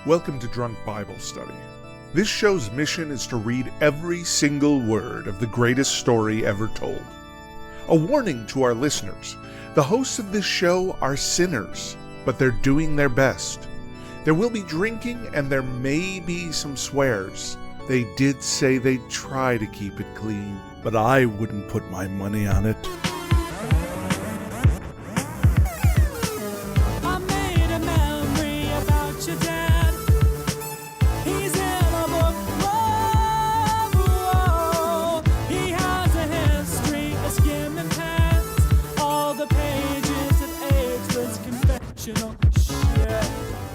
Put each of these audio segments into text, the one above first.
Welcome to Drunk Bible Study. This show's mission is to read every single word of the greatest story ever told. A warning to our listeners, the hosts of this show are sinners, but they're doing their best. There will be drinking and there may be some swears. They did say they'd try to keep it clean, but I wouldn't put my money on it.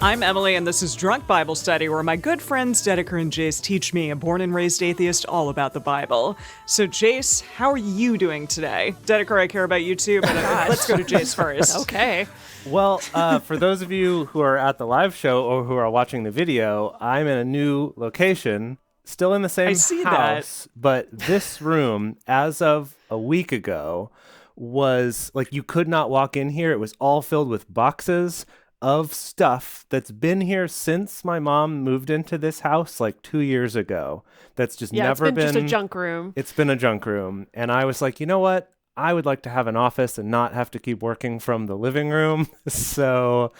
I'm Emily, and this is Drunk Bible Study, where my good friends Dedeker and Jace teach me, a born and raised atheist, all about the Bible. So, Jace, how are you doing today? Dedeker, I care about you too, but let's go to Jace first. Okay. Well, for those of you who are at the live show or who are watching the video, I'm in a new location, still in the same house, but this room, as of a week ago, was like you could not walk in here. It was all filled with boxes of stuff that's been here since my mom moved into this house like 2 years ago. That's just never been just a junk room. It's been a junk room. And I was like, you know what? I would like to have an office and not have to keep working from the living room. So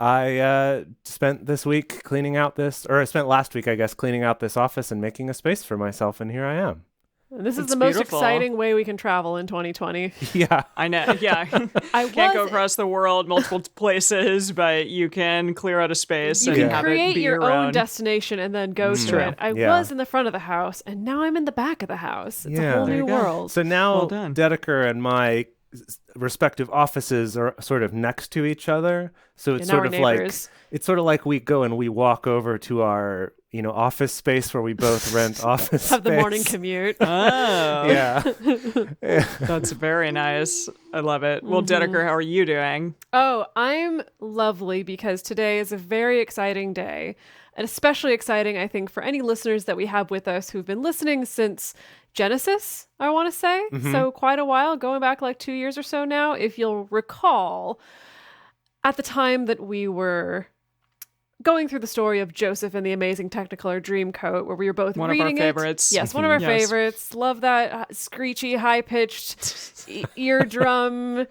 I spent this week cleaning out this, or I spent last week, I guess, cleaning out this office and making a space for myself. And here I am. And this is the most exciting way we can travel in 2020. Yeah. I know, yeah. I can't go across the world, multiple places, but you can clear out a space and have create it be your own destination and then go to it. I was in the front of the house, and now I'm in the back of the house. It's a whole new world. So now Dedeker and my respective offices are sort of next to each other. So it's sort of like we go and we walk over to our office space where we both rent office Have space. the morning commute. Oh. Yeah. That's very nice. I love it. Well, Dedeker, how are you doing? Oh, I'm lovely because today is a very exciting day. And especially exciting, I think, for any listeners that we have with us who've been listening since Genesis, I want to say. So quite a while, going back like 2 years or so now. If you'll recall, at the time that we were going through the story of Joseph and the Amazing Technicolor Dreamcoat, where we were both reading it. One of our favorites. Yes, one of our favorites. Love that screechy, high-pitched eardrum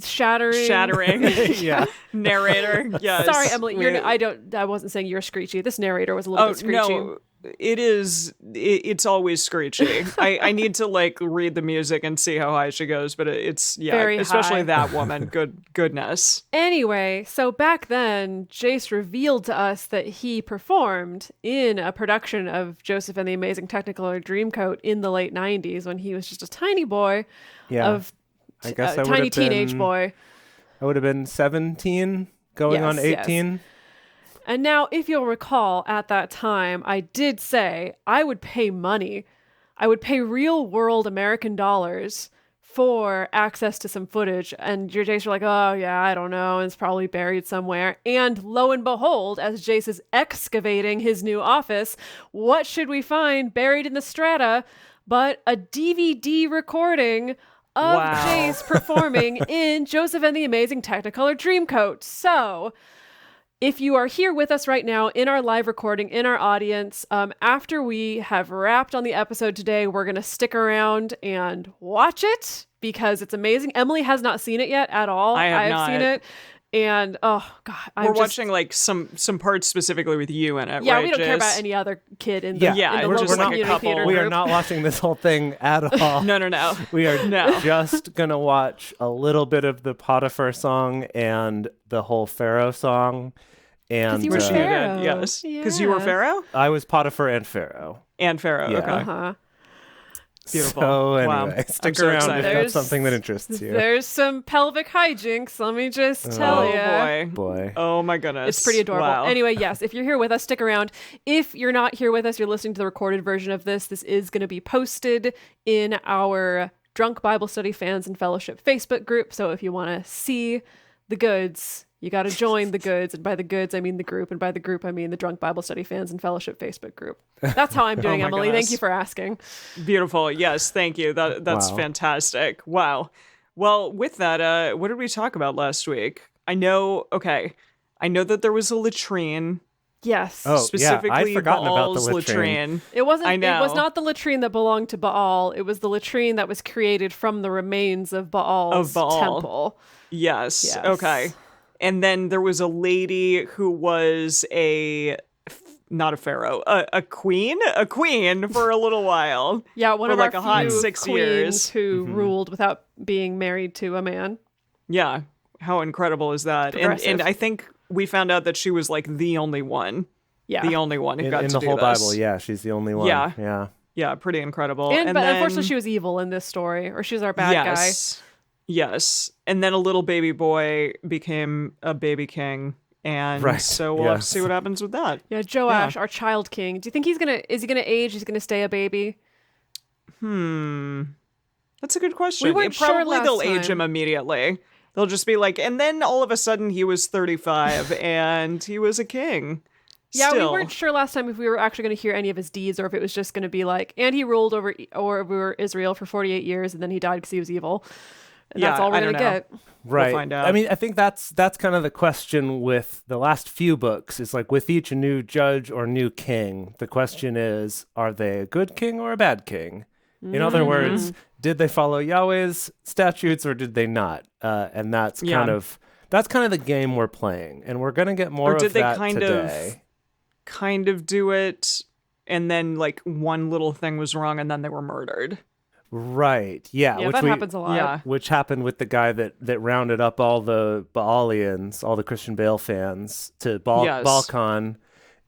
shattering. Yeah. Narrator. Yes. Sorry, Emily. I wasn't saying you're screechy. This narrator was a little bit screechy. No. It's always screechy. I need to read the music and see how high she goes, but it's very especially high. That woman. Goodness. Anyway, so back then, Jace revealed to us that he performed in a production of Joseph and the Amazing Technicolor Dreamcoat in the late 90s when he was just a tiny boy I guess tiny teenage boy. I would have been 17 going on 18. Yes. And now, if you'll recall, at that time, I did say I would pay money. I would pay real world American dollars for access to some footage. And your Jace were like, oh, yeah, I don't know. It's probably buried somewhere. And lo and behold, as Jace is excavating his new office, what should we find buried in the strata but a DVD recording of Jace performing in Joseph and the Amazing Technicolor Dreamcoat. So if you are here with us right now in our live recording, in our audience, after we have wrapped on the episode today, we're going to stick around and watch it because it's amazing. Emily has not seen it yet at all. I've seen it. And oh god, we're watching some parts specifically with you in it. Yeah, right, we don't Jace? care about any other kid in the we're local just like community a couple. theater We group. are not watching this whole thing at all. No. We are just going to watch a little bit of the Potiphar song and the whole Pharaoh song. And you were Pharaoh. Yes. Because you were Pharaoh? I was Potiphar and Pharaoh. Okay. Uh-huh. Beautiful. So anyway, stick around if that's something that interests you. There's some pelvic hijinks, let me just tell you. Oh boy. Oh my goodness. It's pretty adorable. Wow. Anyway, yes, if you're here with us, stick around. If you're not here with us, you're listening to the recorded version of this. This is going to be posted in our Drunk Bible Study Fans and Fellowship Facebook group. So if you want to see the goods, you got to join the goods. And by the goods, I mean the group. And by the group, I mean the Drunk Bible Study Fans and Fellowship Facebook group. That's how I'm doing, Emily. Goodness. Thank you for asking. Beautiful. Yes, thank you. That's fantastic. Wow. Well, with that, what did we talk about last week? I know that there was a latrine Yes. Oh, specifically yeah. I'd forgotten about the Baal's latrine. It wasn't. I know. It was not the latrine that belonged to Baal. It was the latrine that was created from the remains of Baal's Baal. temple. Yes. Yes. Okay. And then there was a lady who was not a pharaoh, a queen for a little while. Yeah, one for of like our a hot few 6 queens years. who ruled without being married to a man. Yeah. How incredible is that? And Progressive. I think we found out that she was like the only one. Yeah. The only one who got In to the do whole this. Bible, yeah, she's the only one. Yeah. Yeah. Yeah, pretty incredible. But then, unfortunately, she was evil in this story, or she's our bad guy. Yes. And then a little baby boy became a baby king. And Right, so we'll have to see what happens with that. Yeah, Joash, our child king. Do you think is he gonna age? He's gonna stay a baby? That's a good question. We weren't sure Probably last they'll age time. him immediately. They'll just be like, and then all of a sudden he was 35 and he was a king. Yeah, Still. we weren't sure last time if we were actually going to hear any of his deeds or if it was just going to be like, and he ruled over Israel for 48 years and then he died because he was evil. And that's all we're going to get. Right. We'll find out. I mean, I think that's kind of the question with the last few books. Is like with each new judge or new king, the question is, are they a good king or a bad king? In other words, did they follow Yahweh's statutes or did they not? And that's kind of the game we're playing, and we're gonna get more or did of that they today. kind of do it, and then like one little thing was wrong, and then they were murdered. Right. Yeah. Yeah, that happens a lot. Yeah. Which happened with the guy that rounded up all the Baalians, all the Christian Bale fans, to Balkan,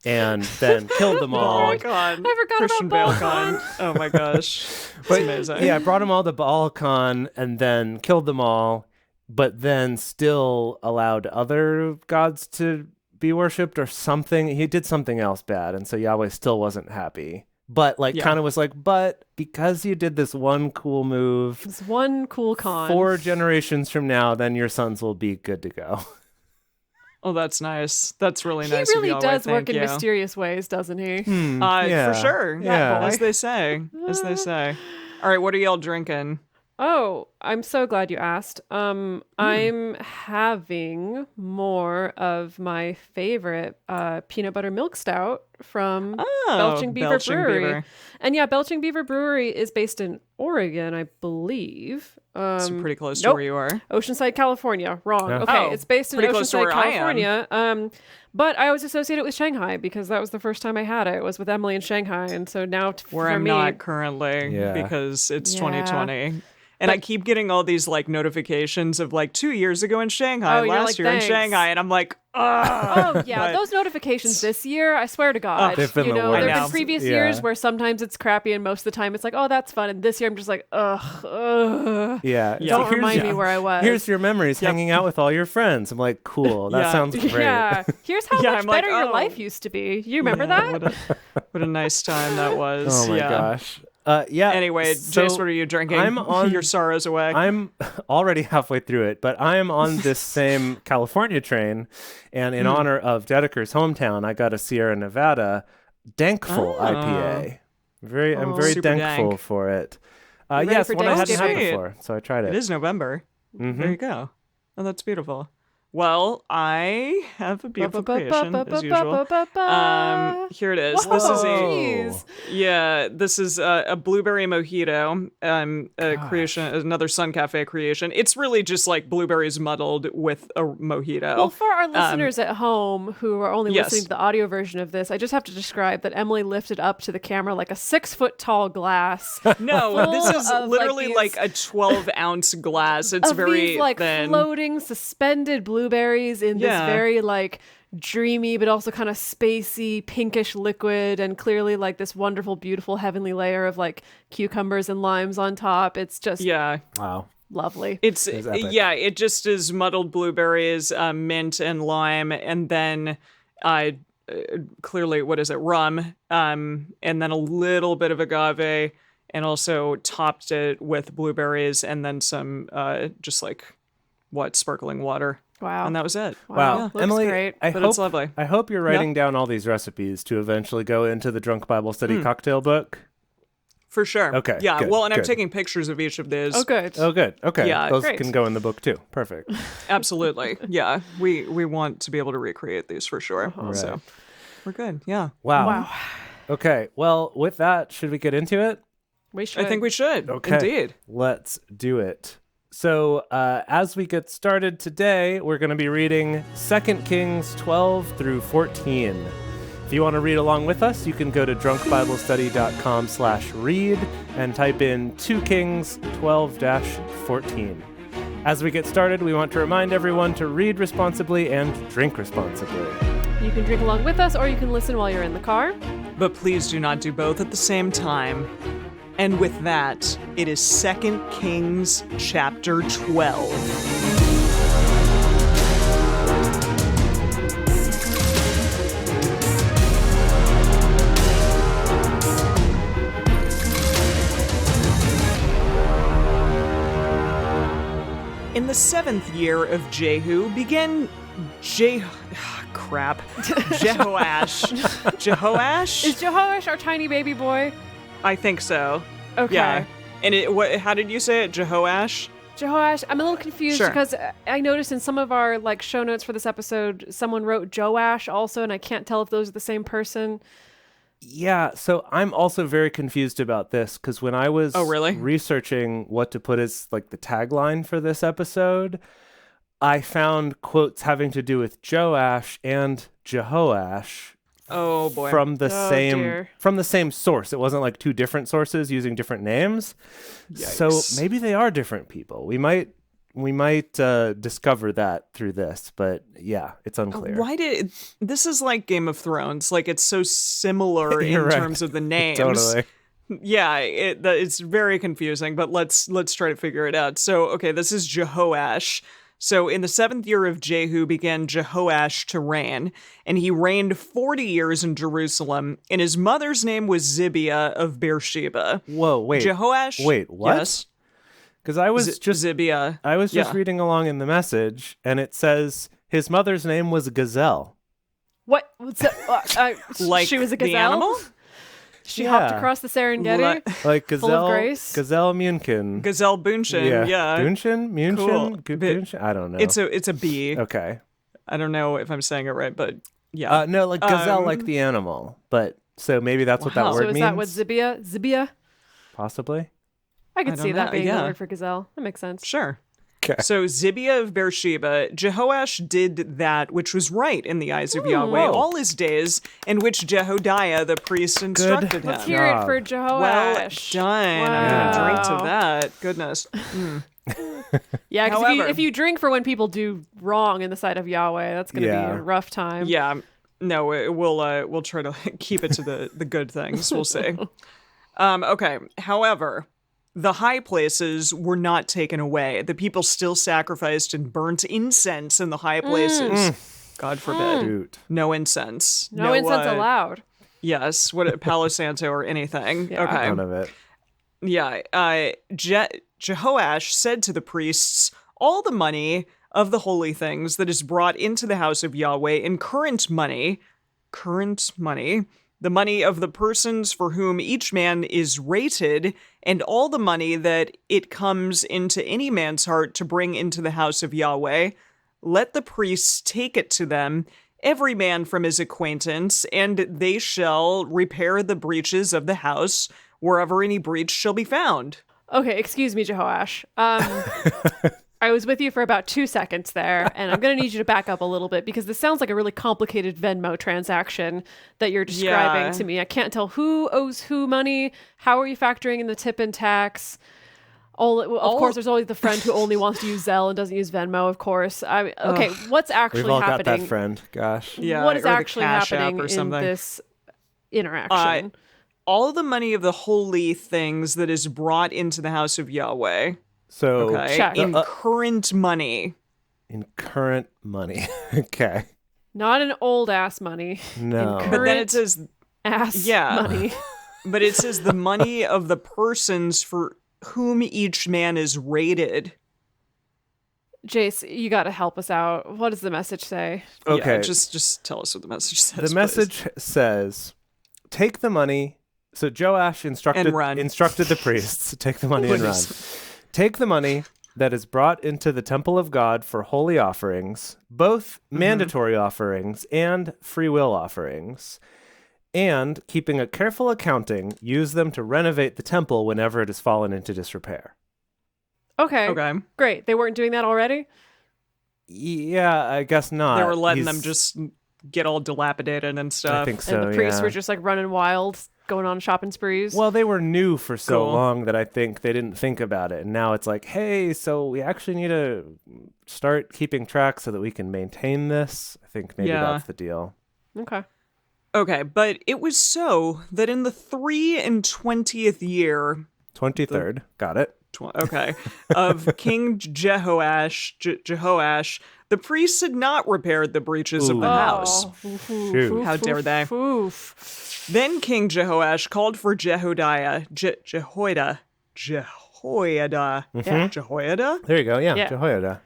and then killed them all. Balkan. I forgot Christian about Balkan. Oh my gosh. It's amazing. Yeah, brought them all to Balkan and then killed them all, but then still allowed other gods to be worshipped or something. He did something else bad, and so Yahweh still wasn't happy. But kind of was like, but because you did this one cool move, It's one cool con. 4 generations from now, then your sons will be good to go. Oh, that's nice. That's really He nice. really of Yahweh. does work Thank in you. mysterious ways, doesn't he? For sure. Yeah. As they say. As they say. All right, what are y'all drinking? Oh, I'm so glad you asked. I'm having more of my favorite peanut butter milk stout from Belching Beaver Brewery. Beaver. And yeah, Belching Beaver Brewery is based in Oregon, I believe. So pretty close to where you are. Oceanside, California. Wrong. Yeah. Okay, Oh, it's based in pretty close to Oceanside, where I am. California. But I always associate it with Shanghai because that was the first time I had it. It was with Emily in Shanghai, and so now Where for I'm me, not currently because it's 2020. And I keep getting all these like notifications of like 2 years ago in Shanghai, you're last like, year thanks. in Shanghai, and I'm like, Oh yeah, But- those notifications this year, I swear to God. They've been the there worst. have I been know. previous Yeah. years where sometimes it's crappy and most of the time it's like, oh, that's fun. And this year I'm just like, ugh. Yeah. Don't Here's- remind me where I was. Here's your memories hanging out with all your friends. I'm like, cool. That Yeah. sounds great. Yeah. Here's how Yeah, much I'm like, better your oh. life used to be. You remember that? what a nice time that was. Oh my yeah. gosh. Yeah. Anyway, so Jace, what are you drinking? I'm on your sorrows away. I'm already halfway through it, but I am on this same California train, and in honor of Dedeker's hometown, I got a Sierra Nevada Dankful IPA. I'm very Super thankful dank. for it. ready Yes, for one I hadn't had Thanksgiving? before, so I tried it. It is November. Mm-hmm. There you go. Oh, that's beautiful. Well, I have a beautiful creation as usual. Here it is. This is this is a blueberry mojito. A creation, another Sun Cafe creation. It's really just like blueberries muddled with a mojito. Well, for our listeners at home who are only yes. listening to the audio version of this, I just have to describe that Emily lifted up to the camera like a 6-foot tall glass. No, this is of, literally like, like a 12-ounce glass. It's of very these like thin. floating suspended blueberries in this very like dreamy but also kind of spacey pinkish liquid, and clearly like this wonderful beautiful heavenly layer of like cucumbers and limes on top. It's just Wow. lovely. It's epic. it just is muddled blueberries, mint and lime, and then clearly what is it, rum, and then a little bit of agave, and also topped it with blueberries and then some just like sparkling water. Wow. And that was it. Wow. Looks Emily, great. It's lovely. I hope you're writing down all these recipes to eventually go into the Drunk Bible Study cocktail book. For sure. Okay, Yeah. good, Well, and I'm good. taking pictures of each of these. Oh, good. Oh, good. Okay. Yeah, Those great. can go in the book too. Perfect. Absolutely. Yeah. We want to be able to recreate these for sure. Right. So we're good. Yeah. Wow. Okay. Well, with that, should we get into it? We should. I think we should. Okay. Indeed. Let's do it. So, as we get started today, we're going to be reading 2 Kings 12 through 14. If you want to read along with us, you can go to drunkbiblestudy.com/read and type in 2 Kings 12-14. As we get started, we want to remind everyone to read responsibly and drink responsibly. You can drink along with us, or you can listen while you're in the car. But please do not do both at the same time. And with that, it is 2 Kings chapter 12. In the 7th year of Jehu began Jehoash. Jehoash? Is Jehoash our tiny baby boy? I think so. Okay. Yeah. And how did you say it? Jehoash? Jehoash. I'm a little confused Sure. because I noticed in some of our show notes for this episode, someone wrote Joash also, and I can't tell if those are the same person. Yeah, so I'm also very confused about this because when I was researching what to put as the tagline for this episode, I found quotes having to do with Joash and Jehoash. Oh boy. From the dear. same source. It wasn't two different sources using different names. Yikes. So maybe they are different people. We might discover that through this, but yeah, it's unclear. This is like Game of Thrones? It's so similar in right. terms of the names. Totally. Yeah, it's very confusing, but let's try to figure it out. So, okay, this is Jehoash. So in the 7th year of Jehu began Jehoash to reign, and he reigned 40 years in Jerusalem, and his mother's name was Zibiah of Beersheba. Whoa, wait. Jehoash? Wait, what? Yes. Because I was just Zibiah. I was just reading along in the message, and it says his mother's name was Gazelle. What? Like she was a the gazelle? animal? She hopped across the Serengeti? Gazelle, full of grace? Gazelle Munchen. Gazelle Bunchen, yeah. Bunchen? Cool. Bunchen? I don't know. It's a bee. Okay. I don't know if I'm saying it right, but yeah. No, gazelle, like the animal. But so maybe that's what that Wow. word So is means. that what Zibiah? Zibiah? Possibly. I could I see don't that know, being yeah. the word for gazelle. That makes sense. Sure. Okay. So Zibiah of Beersheba, Jehoash did that which was right in the eyes of Yahweh Whoa. all his days, in which Jehodiah the priest instructed Let's him. hear it for Well Jehoash. done. I'm going to drink to Wow. that. Goodness. Yeah, because However- if you drink for when people do wrong in the sight of Yahweh, that's going to be a rough time. Yeah. No, we'll try to keep it to the good things. We'll see. Okay. However, the high places were not taken away. The people still sacrificed and burnt incense in the high places. God forbid. Shoot. No incense. No incense allowed. Yes. Palo Santo or anything. Yeah. Okay. None of it. Yeah. Jehoash said to the priests, all the money of the holy things that is brought into the house of Yahweh in current money, the money of the persons for whom each man is rated, and all the money that it comes into any man's heart to bring into the house of Yahweh, let the priests take it to them, every man from his acquaintance, and they shall repair the breaches of the house, wherever any breach shall be found. Okay, excuse me, Jehoash. I was with you for about 2 seconds there, and I'm going to need you to back up a little bit because this sounds like a really complicated Venmo transaction that you're describing to me. I can't tell who owes who money. How are you factoring in the tip and tax? Of course, there's always the friend who only wants to use Zelle and doesn't use Venmo, of course. Okay, what's actually We've all happening? got that friend. Gosh. Yeah, what is or the actually Cash App happening or in something. this interaction? All the money of the holy things that is brought into the house of Yahweh. So Okay, Check. in current money. in current money. Okay. Not an old ass money. No. In But then it current says, ass Yeah. money. but it says the money of the persons for whom each man is rated. Jace, you got to help us out. What does the message say? Okay. Yeah, just tell us what the message says. The message says, take the money So Joash instructed the priests to take the money and run. Take the money that is brought into the temple of God for holy offerings, both mandatory offerings and free will offerings, and keeping a careful accounting, use them to renovate the temple whenever it has fallen into disrepair. Okay. Great. They weren't doing that already? Yeah, I guess not. They were letting them just get all dilapidated and stuff. I think so, and the priests were just like running wild, going on shopping sprees. Well, they were new for so long that I think they didn't think about it. And now it's like, hey, so we actually need to start keeping track so that we can maintain this. I think maybe that's the deal. Okay, but it was so that in the 23rd year... 23rd, got it. Of King Jehoash, the priests had not repaired the breaches of the house. How dare they? Then King Jehoash called for Jehoiada. Jehoiada? There you go, yeah.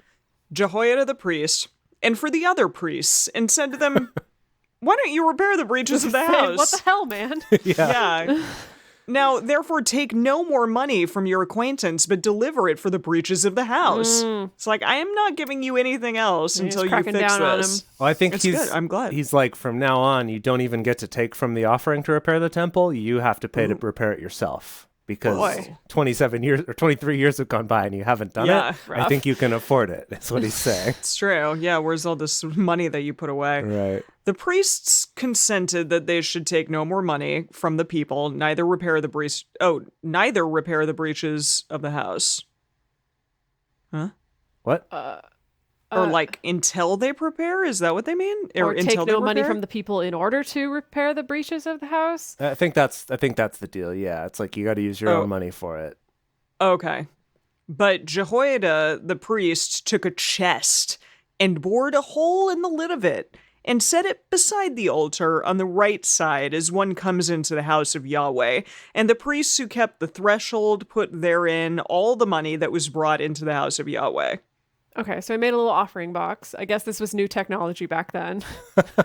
Jehoiada the priest, and for the other priests, and said to them, why don't you repair the breaches of the house? What the hell, man? Yeah. Now, therefore, take no more money from your acquaintance, but deliver it for the breaches of the house. It's like, I am not giving you anything else until you fix this. Well, I think good. I'm glad. He's like, from now on, you don't even get to take from the offering to repair the temple. You have to pay to repair it yourself. Because 27 years or 23 years have gone by and you haven't done it. Rough. I think you can afford it. That's what he's saying. It's true. Yeah, where's all this money that you put away? Right. The priests consented that they should take no more money from the people, neither repair the breaches of the house. Huh? What? Or like until they prepare? Is that what they mean? Or take no money from the people in order to repair the breaches of the house? I think that's the deal. Yeah, it's like you got to use your own money for it. Okay. But Jehoiada, the priest, took a chest and bored a hole in the lid of it and set it beside the altar on the right side as one comes into the house of Yahweh. And the priests who kept the threshold put therein all the money that was brought into the house of Yahweh. Okay, so I made a little offering box. I guess this was new technology back then.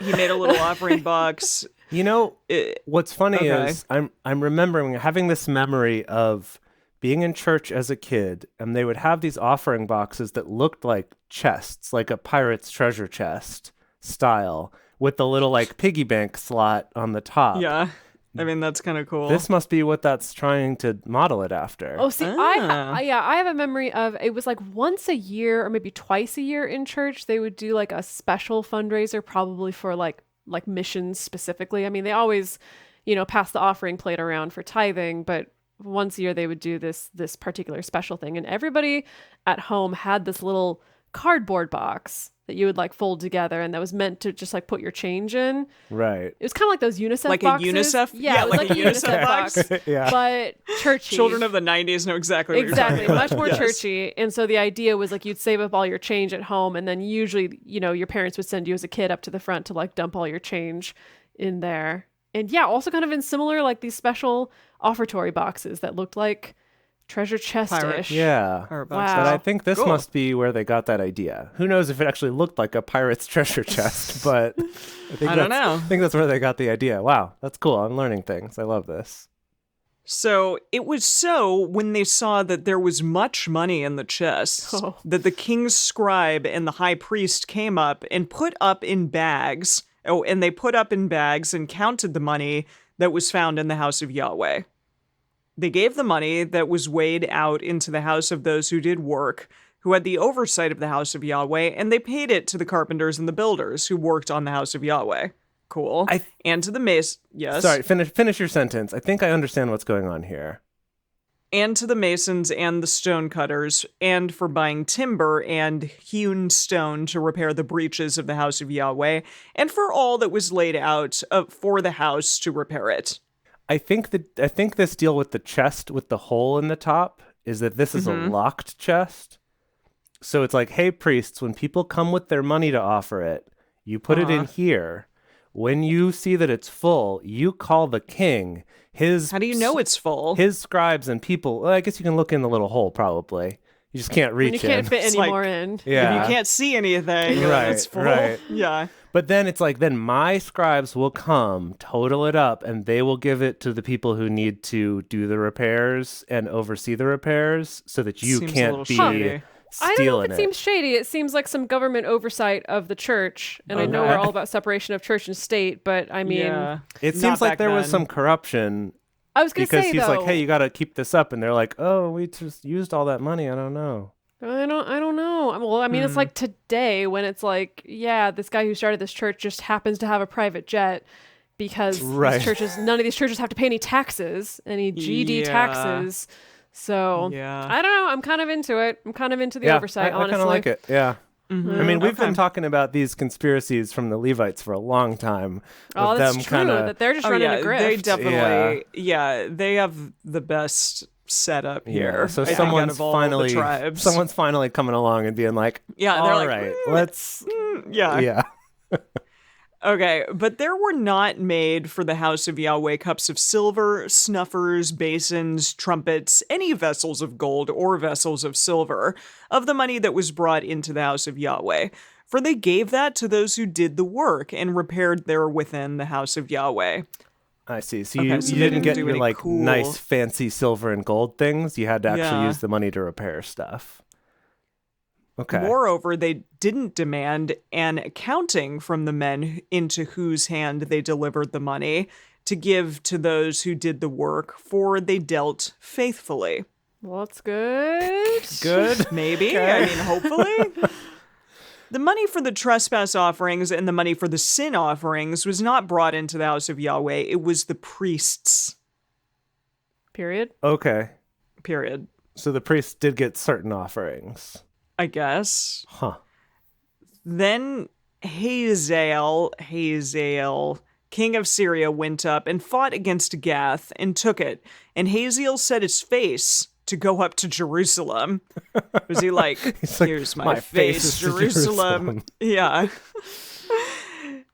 He made a little offering box. You know, what's funny is I'm remembering having this memory of being in church as a kid, and they would have these offering boxes that looked like chests, like a pirate's treasure chest style, with the little like piggy bank slot on the top. Yeah. I mean, that's kind of cool. This must be what that's trying to model it after. Oh, see, I have a memory of it was like once a year or maybe twice a year in church. They would do like a special fundraiser, probably for like missions specifically. I mean, they always, pass the offering plate around for tithing, but once a year they would do this particular special thing. And everybody at home had this little cardboard box that you would like fold together, and that was meant to just like put your change in. Right. It was kind of like those UNICEF like boxes. A UNICEF? Yeah, it was like a UNICEF box. Yeah. But churchy. Children of the 90s know exactly what you're talking about. Much more churchy. And so the idea was like you'd save up all your change at home, and then usually, your parents would send you as a kid up to the front to like dump all your change in there. And yeah, also kind of in similar like these special offertory boxes that looked like treasure chest-ish. Yeah. Wow. But I think this must be where they got that idea. Who knows if it actually looked like a pirate's treasure chest, but I don't know. I think that's where they got the idea. Wow, that's cool. I'm learning things. I love this. So it was so when they saw that there was much money in the chest that the king's scribe and the high priest came up and put up in bags. Oh, and they put up in bags and counted the money that was found in the house of Yahweh. They gave the money that was weighed out into the house of those who did work, who had the oversight of the house of Yahweh, and they paid it to the carpenters and the builders who worked on the house of Yahweh. Cool. And to the masons. Yes. Sorry, finish your sentence. I think I understand what's going on here. And to the masons and the stone cutters, and for buying timber and hewn stone to repair the breaches of the house of Yahweh, and for all that was laid out for the house to repair it. I think this deal with the chest with the hole in the top is that this is a locked chest. So it's like, hey, priests, when people come with their money to offer it, you put it in here. When you see that it's full, you call the king. How do you know it's full? His scribes and people. Well, I guess you can look in the little hole probably. You just can't reach in. You can't fit any more in. Yeah. If you can't see anything, right, it's full. Right. Yeah. But then it's like, then my scribes will come, total it up, and they will give it to the people who need to do the repairs and oversee the repairs so that you Seems can't be shady. I don't know if stealing it seems shady. It seems like some government oversight of the church. And I know we're all about separation of church and state, but I mean... Yeah. It Not seems like back there was then. some corruption I was going to because say, he's though... like, hey, you got to keep this up. And they're like, oh, we just used all that money. I don't know. I don't know. Well, I mean, it's like today when it's like, yeah, this guy who started this church just happens to have a private jet because Right. these churches, none of these churches have to pay any taxes, any GD Yeah. taxes. So Yeah. I don't know. I'm kind of into it. I'm kind of into the Yeah, oversight, I honestly. kind of like it. Yeah. I mean, we've Okay. been talking about these conspiracies from the Levites for a long time. Oh, of that's them true. kinda- That they're just Oh, running yeah. a grift. They definitely, they have the best setup here. Yeah, so I think, out someone's of all finally the tribes. someone's finally coming along and being like, Yeah, all they're like, right, let's yeah. yeah. Okay, but there were not made for the house of Yahweh cups of silver, snuffers, basins, trumpets, any vessels of gold or vessels of silver, of the money that was brought into the house of Yahweh. For they gave that to those who did the work and repaired there within the house of Yahweh. I see. So Okay, you, so you they didn't didn't get do your any like cool- nice fancy silver and gold things. You had to actually Yeah. use the money to repair stuff. Okay. Moreover, they didn't demand an accounting from the men into whose hand they delivered the money to give to those who did the work, for they dealt faithfully. Well, that's good. Good. Maybe. I mean, hopefully. The money for the trespass offerings and the money for the sin offerings was not brought into the house of Yahweh. It was the priests. Period. Okay. Period. So the priests did get certain offerings. I guess. Huh. Then Hazael, king of Syria, went up and fought against Gath and took it. And Hazael set his face to go up to Jerusalem. Was he like, He's like, here's my, "My face face, is to Jerusalem. Jerusalem." Yeah.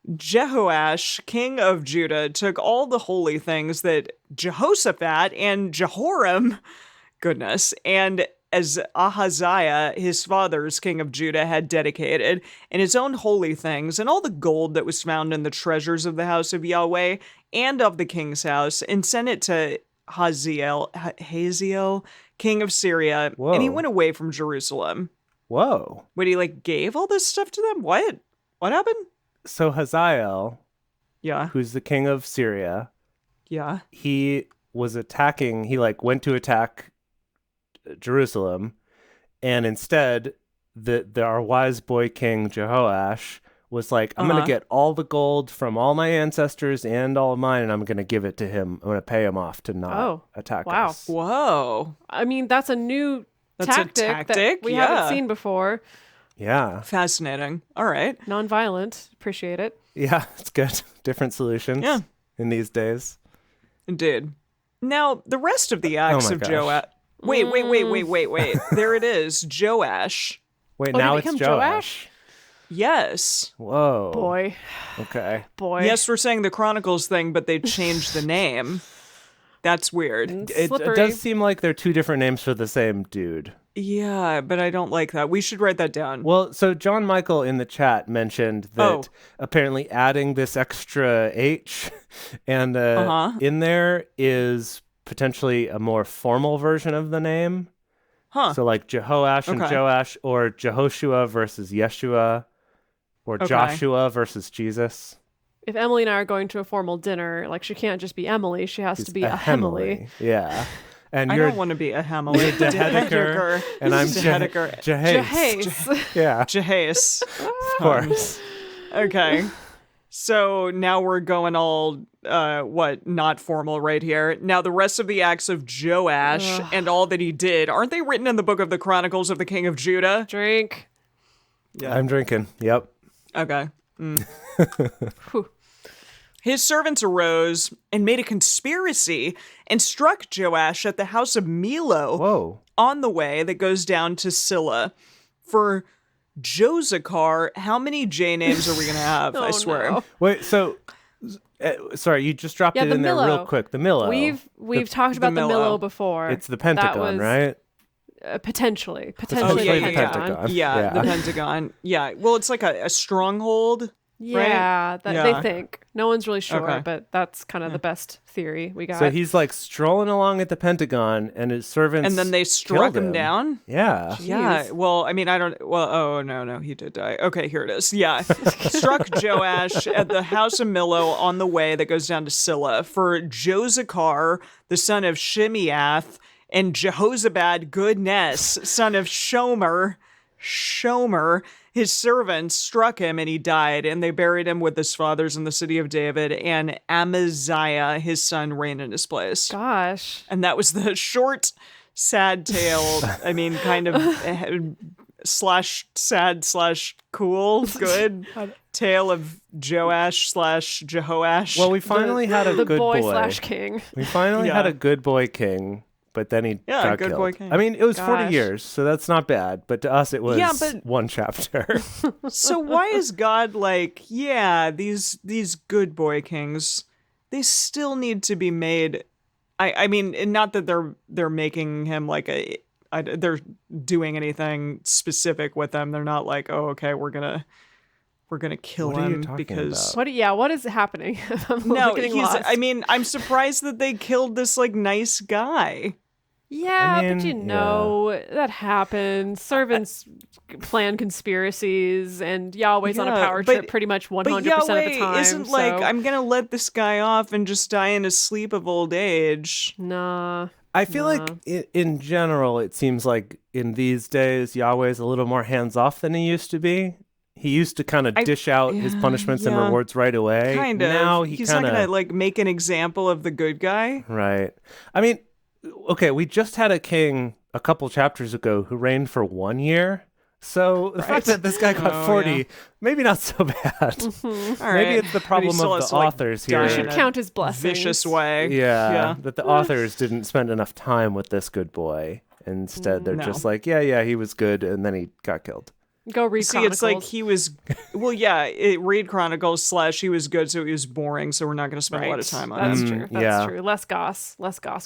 Jehoash, king of Judah, took all the holy things that Jehoshaphat and Jehoram, and as Ahaziah, his father's king of Judah, had dedicated, and his own holy things, and all the gold that was found in the treasures of the house of Yahweh and of the king's house, and sent it to Hazael, king of Syria, and he Whoa. went away from Jerusalem. Whoa. Wait, he gave all this stuff to them? What? What happened? So Hazael, Yeah, who's the king of Syria, yeah. he was attacking, he went to attack Jerusalem, and instead our wise boy king Jehoash was like, I'm gonna get all the gold from all my ancestors and all of mine, and I'm gonna give it to him. I'm gonna pay him off to not attack wow. us. Whoa. I mean, that's a new That's a tactic that tactic, we yeah. haven't seen before. Yeah. Fascinating. All right. Non-violent. Appreciate it. Yeah, it's good. Different solutions Yeah. in these days. Indeed. Now, the rest of the acts my of gosh. Joash. Wait. There it is. Joash. Wait, Oh, now did it it's become Joash? Yes. Whoa. Boy. Okay. Yes, we're saying the Chronicles thing, but they changed the name. That's weird. It Slippery. does seem like they're two different names for the same dude. Yeah, but I don't like that. We should write that down. Well, so John Michael in the chat mentioned that apparently adding this extra H and in there is potentially a more formal version of the name. Huh. So like Jehoash and Okay. Joash, or Jehoshua versus Yeshua, or Okay. Joshua versus Jesus. If Emily and I are going to a formal dinner, she can't just be Emily. She has to be a Hemily. Yeah. And I you're don't want to be a Hamlet. you're Dehedeker, and I'm Dehedeker. Jehace. Jahace. Yeah, Jehace. of course. Okay. So now we're going all, not formal right here. Now the rest of the acts of Joash and all that he did, aren't they written in the book of the Chronicles of the King of Judah? Drink. Yeah. I'm drinking. Yep. Okay. Whew. His servants arose and made a conspiracy and struck Joash at the house of Milo Whoa. on the way that goes down to Silla. For Josakar, how many J names are we going to have? I Oh, swear. no. Wait, so sorry, you just dropped Yeah, it the in there Millo. real quick. The Millo. We've talked about the Millo. Millo before. It's the Pentagon, right? Potentially Potentially the the Pentagon. Pentagon. Yeah, Yeah. the Pentagon. Yeah, well, it's like a stronghold. Yeah, right? they think. No one's really sure, Okay. but that's kind of the best theory we got. So he's like strolling along at the Pentagon, and his servants And then they struck him down? Yeah. Yeah, well, I mean, no, he did die. Okay, here it is. Yeah. Struck Joash at the house of Millo on the way that goes down to Silla for Josachar, the son of Shimeath, and Jehozabad, goodness, son of Shomer, his servants struck him and he died, and they buried him with his fathers in the city of David, and Amaziah, his son, reigned in his place. Gosh. And that was the short, sad tale. I mean, kind of slash sad slash cool, good tale of Joash slash Jehoash. Well, we finally had a The good boy boy. slash king. We finally had a good boy king, but then he got good killed. boy king. I mean, it was 40 Gosh. years, so that's not bad. But to us, it was but- one chapter. So why is God like, these good boy kings, they still need to be made? I mean, not that they're making him like they're doing anything specific with them. They're not like, oh, okay, we're gonna kill What are you him talking because about? What is happening? I'm no, getting he's. lost. I mean, I'm surprised that they killed this like nice guy. Yeah, I but mean, that happens. Servants plan conspiracies, and Yahweh's on a Yeah, power but- trip pretty much 100% But of the Yahweh time. isn't like, so- I'm gonna let this guy off and just die in his sleep of old age. Nah. I feel like in general, it seems like in these days, Yahweh's a little more hands-off than he used to be. He used to kind of dish out his punishments and rewards right away. Kind of. Now He's not gonna like make an example of the good guy. Right. I mean, okay, we just had a king a couple chapters ago who reigned for 1 year. So the fact that this guy got 40, maybe not so bad. Maybe it's the problem of the authors here. You should count his blessings. Vicious way. Yeah, that the authors didn't spend enough time with this good boy. Instead, they're just like, he was good, and then he got killed. Go read See, Chronicles. it's like he was, read Chronicles / he was good, so he was boring, so we're not going to spend a lot of time on That's him. true. That's true. Less goss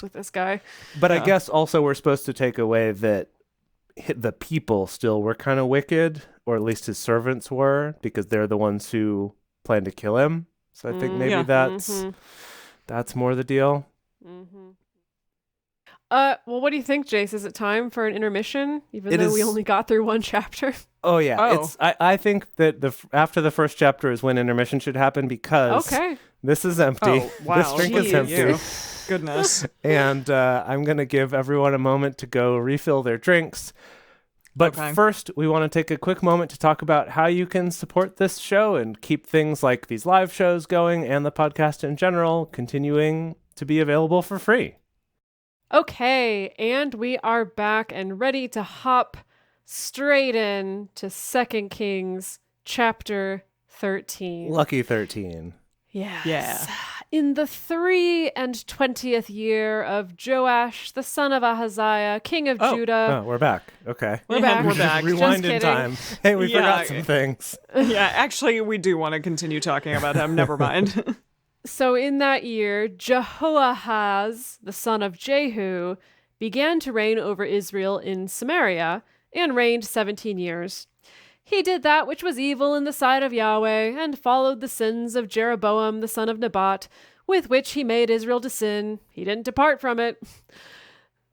with this guy. But I guess also we're supposed to take away that the people still were kind of wicked, or at least his servants were, because they're the ones who planned to kill him. So I think maybe that's more the deal. Well, what do you think, Jace? Is it time for an intermission, even though we only got through one chapter? Oh yeah, I think that after the first chapter is when intermission should happen, because this is empty. Oh, wow. This drink is empty. Goodness. And I'm going to give everyone a moment to go refill their drinks. But first, we want to take a quick moment to talk about how you can support this show and keep things like these live shows going and the podcast in general continuing to be available for free. Okay, and we are back and ready to hop straight in to 2 Kings chapter 13. Lucky 13. Yes. Yeah. In the 23rd year of Joash, the son of Ahaziah, king of Judah. Oh, we're back. Okay. We're back. We're back. Rewind Just in kidding. time. Hey, we forgot some things. Yeah, actually, we do want to continue talking about him. Never mind. So in that year, Jehoahaz, the son of Jehu, began to reign over Israel in Samaria, and reigned 17 years. He did that which was evil in the sight of Yahweh, and followed the sins of Jeroboam the son of Nebat, with which he made Israel to sin. He didn't depart from it.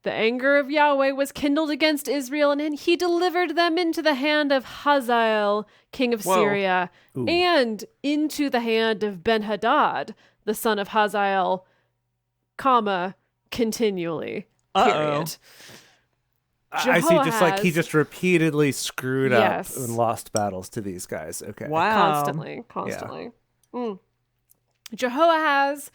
The anger of Yahweh was kindled against Israel, and he delivered them into the hand of Hazael, king of Syria, and into the hand of Ben-Hadad, the son of Hazael, continually. Period. I see, just like he just repeatedly screwed up Yes. and lost battles to these guys. Okay. Wow. Constantly. Jehoahaz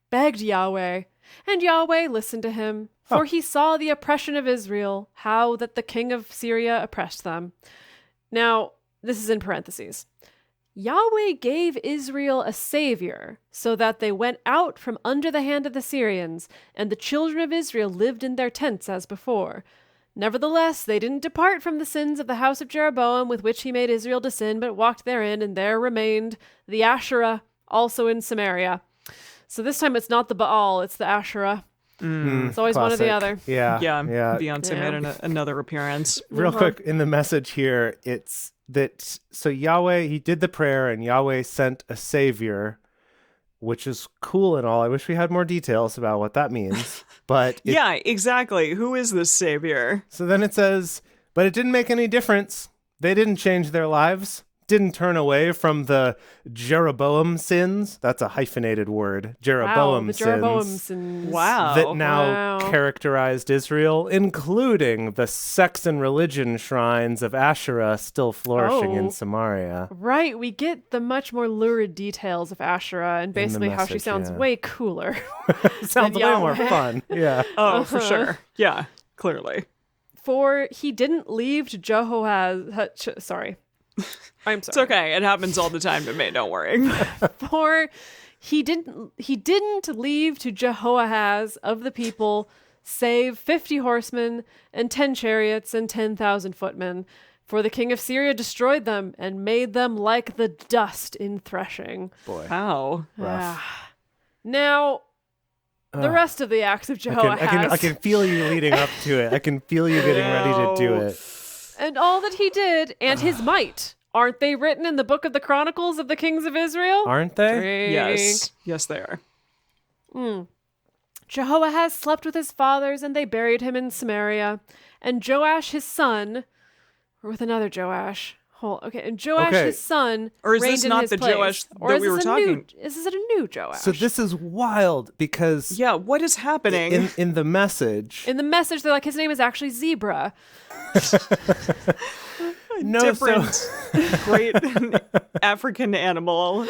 begged Yahweh, and Yahweh listened to him, for he saw the oppression of Israel, how that the king of Syria oppressed them. Now, this is in parentheses. Yahweh gave Israel a savior, so that they went out from under the hand of the Syrians, and the children of Israel lived in their tents as before. Nevertheless, they didn't depart from the sins of the house of Jeroboam, with which he made Israel to sin, but walked therein, and there remained the Asherah, also in Samaria. So this time it's not the Baal, it's the Asherah. It's always one or the other. Yeah. Beyonce made another appearance. Real quick, in the message here, it's that, so Yahweh, he did the prayer and Yahweh sent a savior, which is cool and all. I wish we had more details about what that means. But yeah, exactly. Who is this savior? So then it says, but it didn't make any difference. They didn't change their lives. Didn't turn away from the Jeroboam sins. That's a hyphenated word. Jeroboam sins. Wow. That now characterized Israel, including the sex and religion shrines of Asherah still flourishing in Samaria. Right. We get the much more lurid details of Asherah and basically how she sounds way cooler. Sounds way more fun. Yeah. Oh, for sure. Yeah, clearly. For he didn't leave to Jehoahaz. Sorry. I'm sorry. It's okay. It happens all the time to me. Don't worry. For he didn't leave to Jehoahaz of the people save 50 horsemen and 10 chariots and 10,000 footmen. For the king of Syria destroyed them and made them like the dust in threshing. Boy. How? Now, the rest of the acts of Jehoahaz. I can feel you leading up to it. I can feel you getting ready to do it. And all that he did, and his might. Aren't they written in the book of the Chronicles of the Kings of Israel? Aren't they? Yes. Yes, they are. Jehoahaz slept with his fathers, and they buried him in Samaria. And Joash his son, or with another Joash. And Joash his son or is reigned this in not his the place. Joash or that is we were this talking? Is it a new Joash? So this is wild because yeah, what is happening? In the message. In the message, they're like, his name is actually Zebra. Different great African animal.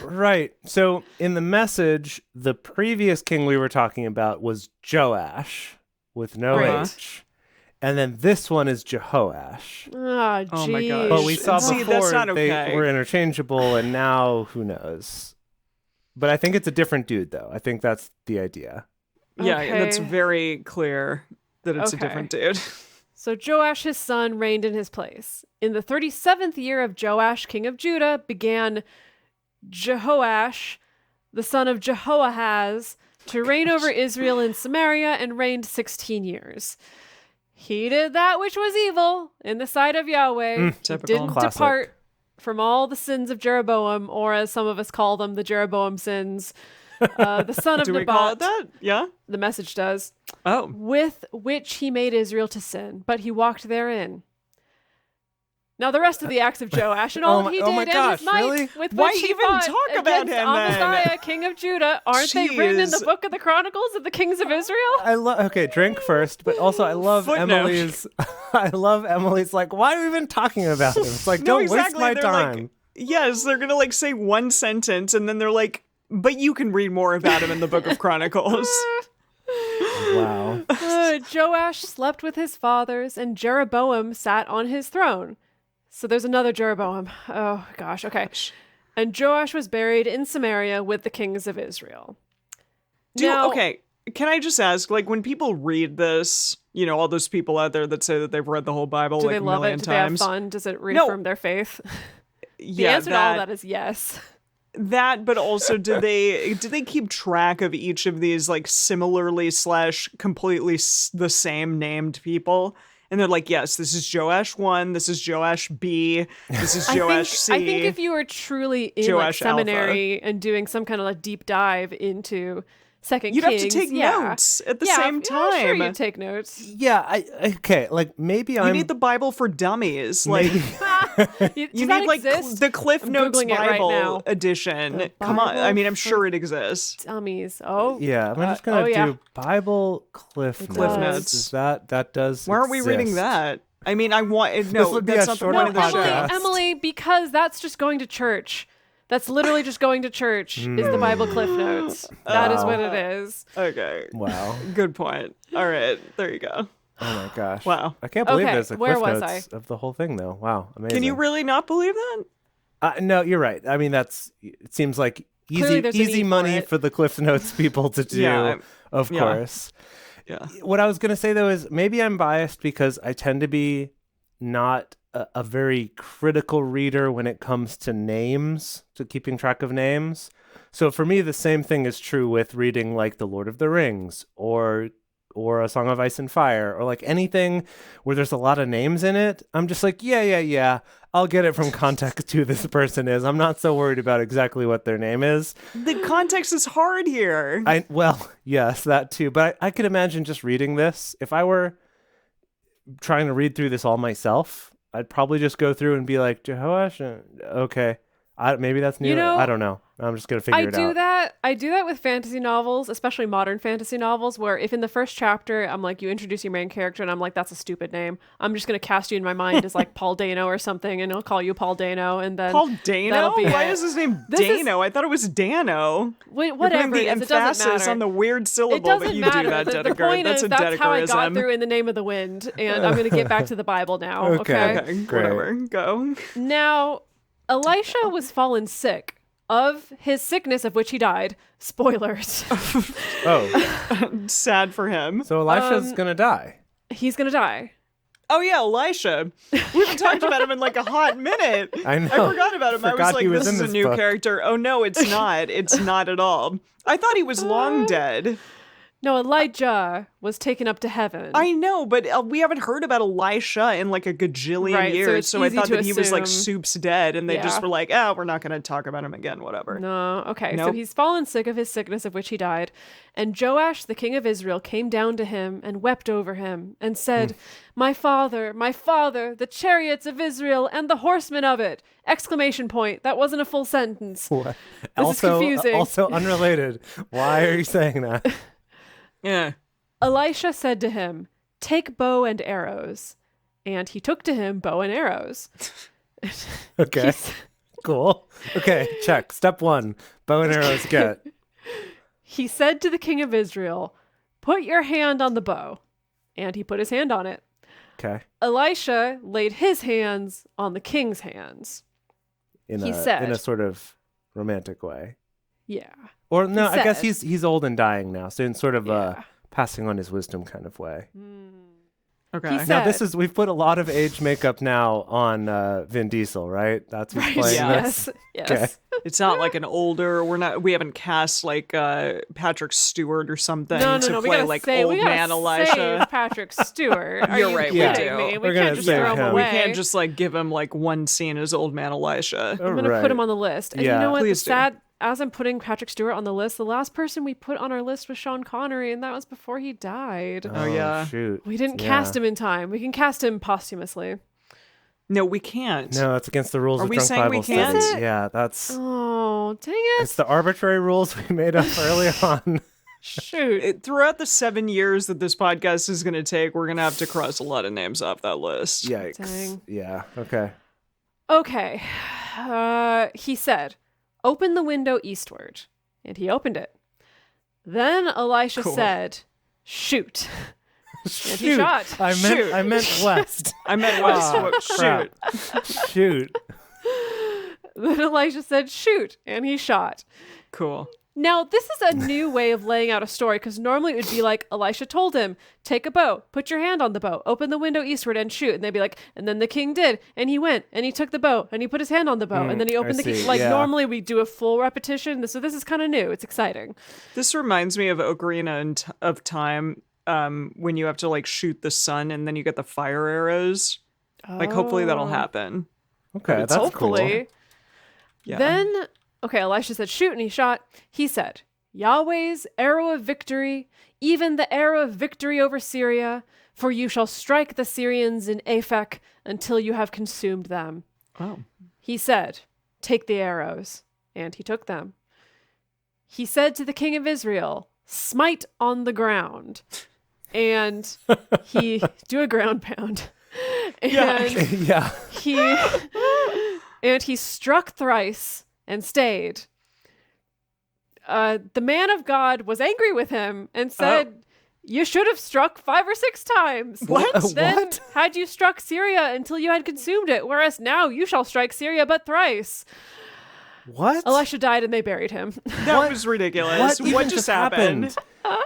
Right. So in the message, the previous king we were talking about was Joash with no H. And then this one is Jehoash. Oh my gosh. But we saw See, before that's not okay. They were interchangeable, and now who knows? But I think it's a different dude, though. I think that's the idea. Yeah, that's very clear that it's a different dude. So Joash his son reigned in his place. In the 37th year of Joash, king of Judah, began Jehoash, the son of Jehoahaz, to reign over Israel in Samaria and reigned 16 years. He did that which was evil in the sight of Yahweh. Didn't depart from all the sins of Jeroboam, or as some of us call them, the Jeroboam sins. The son of Do Nebat. we call it that? Yeah? The message does. Oh. With which he made Israel to sin, but he walked therein. Now the rest of the acts of Joash and all he did and his might with Why which he even fought talk about against him Amaziah, king of Judah, aren't they written in the book of the Chronicles of the Kings of Israel? Okay, drink first, but also I love Emily's. I love Emily's. Like, why are we even talking about him? It's like, don't waste my time. Like, yes, they're gonna like say one sentence and then they're like, but you can read more about him in the book of Chronicles. Wow. Joash slept with his fathers, and Jeroboam sat on his throne. So there's another Jeroboam. Oh, gosh. Okay. And Joash was buried in Samaria with the kings of Israel. Okay. Can I just ask, like, when people read this, you know, all those people out there that say that they've read the whole Bible like a million times. Do they have fun? Does it reaffirm their faith? The answer to all that is yes. That, but also, do they keep track of each of these, like, similarly / completely the same named people? And they're like, yes, this is Joash 1, this is Joash B, this is Joash C. I think if you were truly in like, seminary and doing some kind of like deep dive into Second You'd Kings, have to take notes at the same time. Yeah, sure you'd take notes. Yeah, okay, like maybe You need the Bible for dummies. Like you need like the Cliff Notes Bible edition. Come on, I mean, I'm sure it exists. Dummies. Oh. Yeah, I'm just gonna do Bible Cliff Notes. Is that does? Why aren't we reading that? I mean, I want no. That's not the point of the show. Emily, because that's just going to church. That's literally just going to church is the Bible Cliff Notes. That is what it is. Okay. Wow. Good point. All right. There you go. Oh my gosh. Wow. I can't believe there's a Cliff Notes of the whole thing though. Wow. Amazing. Can you really not believe that? No, you're right. I mean, it seems like easy money for the Cliff Notes people to do, of course. Yeah. What I was going to say though is maybe I'm biased because I tend to be not a very critical reader when it comes to names, to keeping track of names. So for me, the same thing is true with reading like The Lord of the Rings or A Song of Ice and Fire, or like anything where there's a lot of names in it. I'm just like, yeah. I'll get it from context who this person is. I'm not so worried about exactly what their name is. The context is hard here. Well, yes, that too. But I could imagine just reading this. If I were trying to read through this all myself, I'd probably just go through and be like, Jehoash, okay. Maybe that's new. I don't know. I'm just going to figure it out. I do that with fantasy novels, especially modern fantasy novels, where if in the first chapter, I'm like, you introduce your main character and I'm like, that's a stupid name. I'm just going to cast you in my mind as like Paul Dano or something, and I'll call you Paul Dano. And then Paul Dano? Why is his name Dano? I thought it was Dano. Whatever it is, it doesn't matter. On the weird syllable that you do that, Dedeker. The point that's is, that's how I got through In the Name of the Wind, and I'm going to get back to the Bible now. Okay, whatever. Go. Now, Elisha was fallen sick of his sickness of which he died. Spoilers. Sad for him. So Elisha's gonna die. He's gonna die. Oh yeah, Elisha. We haven't talked about him in like a hot minute. I know. I forgot about him. I was like, this is a new character. Oh no, it's not. It's not at all. I thought he was long dead. No, Elijah was taken up to heaven. I know, but we haven't heard about Elisha in like a gajillion years, so I thought that he was like soup's dead, and they just were like, we're not going to talk about him again, whatever. No, okay. Nope. So he's fallen sick of his sickness of which he died, and Joash, the king of Israel, came down to him and wept over him and said, my father, the chariots of Israel and the horsemen of it! Exclamation point. That wasn't a full sentence. What? This is confusing. Also unrelated. Why are you saying that? Yeah. Elisha said to him, take bow and arrows. And he took to him bow and arrows. Okay. Cool. Okay, check. Step 1. Bow and arrows get. He said to the king of Israel, put your hand on the bow. And he put his hand on it. Okay. Elisha laid his hands on the king's hands. In a sort of romantic way. Yeah. Or no, I guess he's old and dying now, so in sort of passing on his wisdom kind of way. Okay. Now we've put a lot of age makeup now on Vin Diesel, right? That's who's playing this. Yes. Okay. It's not like an older. We haven't cast like Patrick Stewart or something to play like old man Elisha. Save Patrick Stewart. You're right. We do. Me? We can't just throw him away. We can't just like give him like one scene as old man Elisha. I'm gonna put him on the list. And you know what? Please do. As I'm putting Patrick Stewart on the list, the last person we put on our list was Sean Connery, and that was before he died. Oh yeah. Shoot. We didn't cast him in time. We can cast him posthumously. No, we can't. No, that's against the rules of we Drunk saying Bible we can't? Studies. Yeah, that's... Oh, dang it. It's the arbitrary rules we made up early on. Shoot. Throughout the 7 years that this podcast is going to take, we're going to have to cross a lot of names off that list. Yikes. Dang. Yeah, okay. Okay. He said, open the window eastward. And he opened it. Then Elisha said, shoot. And he shot. I meant west. I meant west. Shoot. Then Elisha said, shoot. And he shot. Cool. Now, this is a new way of laying out a story, because normally it would be like, Elisha told him, take a bow, put your hand on the bow, open the window eastward and shoot. And they'd be like, and then the king did, and he went, and he took the bow, and he put his hand on the bow, and then he opened the key. Like, normally we do a full repetition, so this is kind of new. It's exciting. This reminds me of Ocarina of Time, when you have to, like, shoot the sun, and then you get the fire arrows. Like, hopefully that'll happen. Okay, that's cool. Yeah. Then... Okay, Elisha said, shoot, and he shot. He said, Yahweh's arrow of victory, even the arrow of victory over Syria, for you shall strike the Syrians in Aphek until you have consumed them. Oh. He said, take the arrows. And he took them. He said to the king of Israel, smite on the ground. And he do a ground pound. And he struck thrice and stayed. The man of God was angry with him and said, you should have struck 5 or 6 times. What? Then had you struck Syria until you had consumed it, whereas now you shall strike Syria but thrice. What? Elisha died and they buried him. That was ridiculous. What just happened?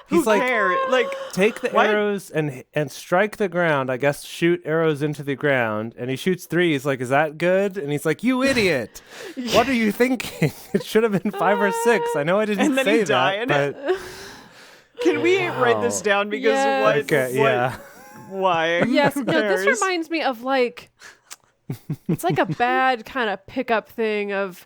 He's Who like, cares? Like, take the what? arrows and strike the ground. I guess shoot arrows into the ground. And he shoots 3. He's like, is that good? And he's like, you idiot. What are you thinking? It should have been 5 or 6. I know I didn't And then say he that. died. But Can we write this down? Because Yes. why? Yes, Who no, this cares? reminds me of like, it's like a bad kind of pickup thing of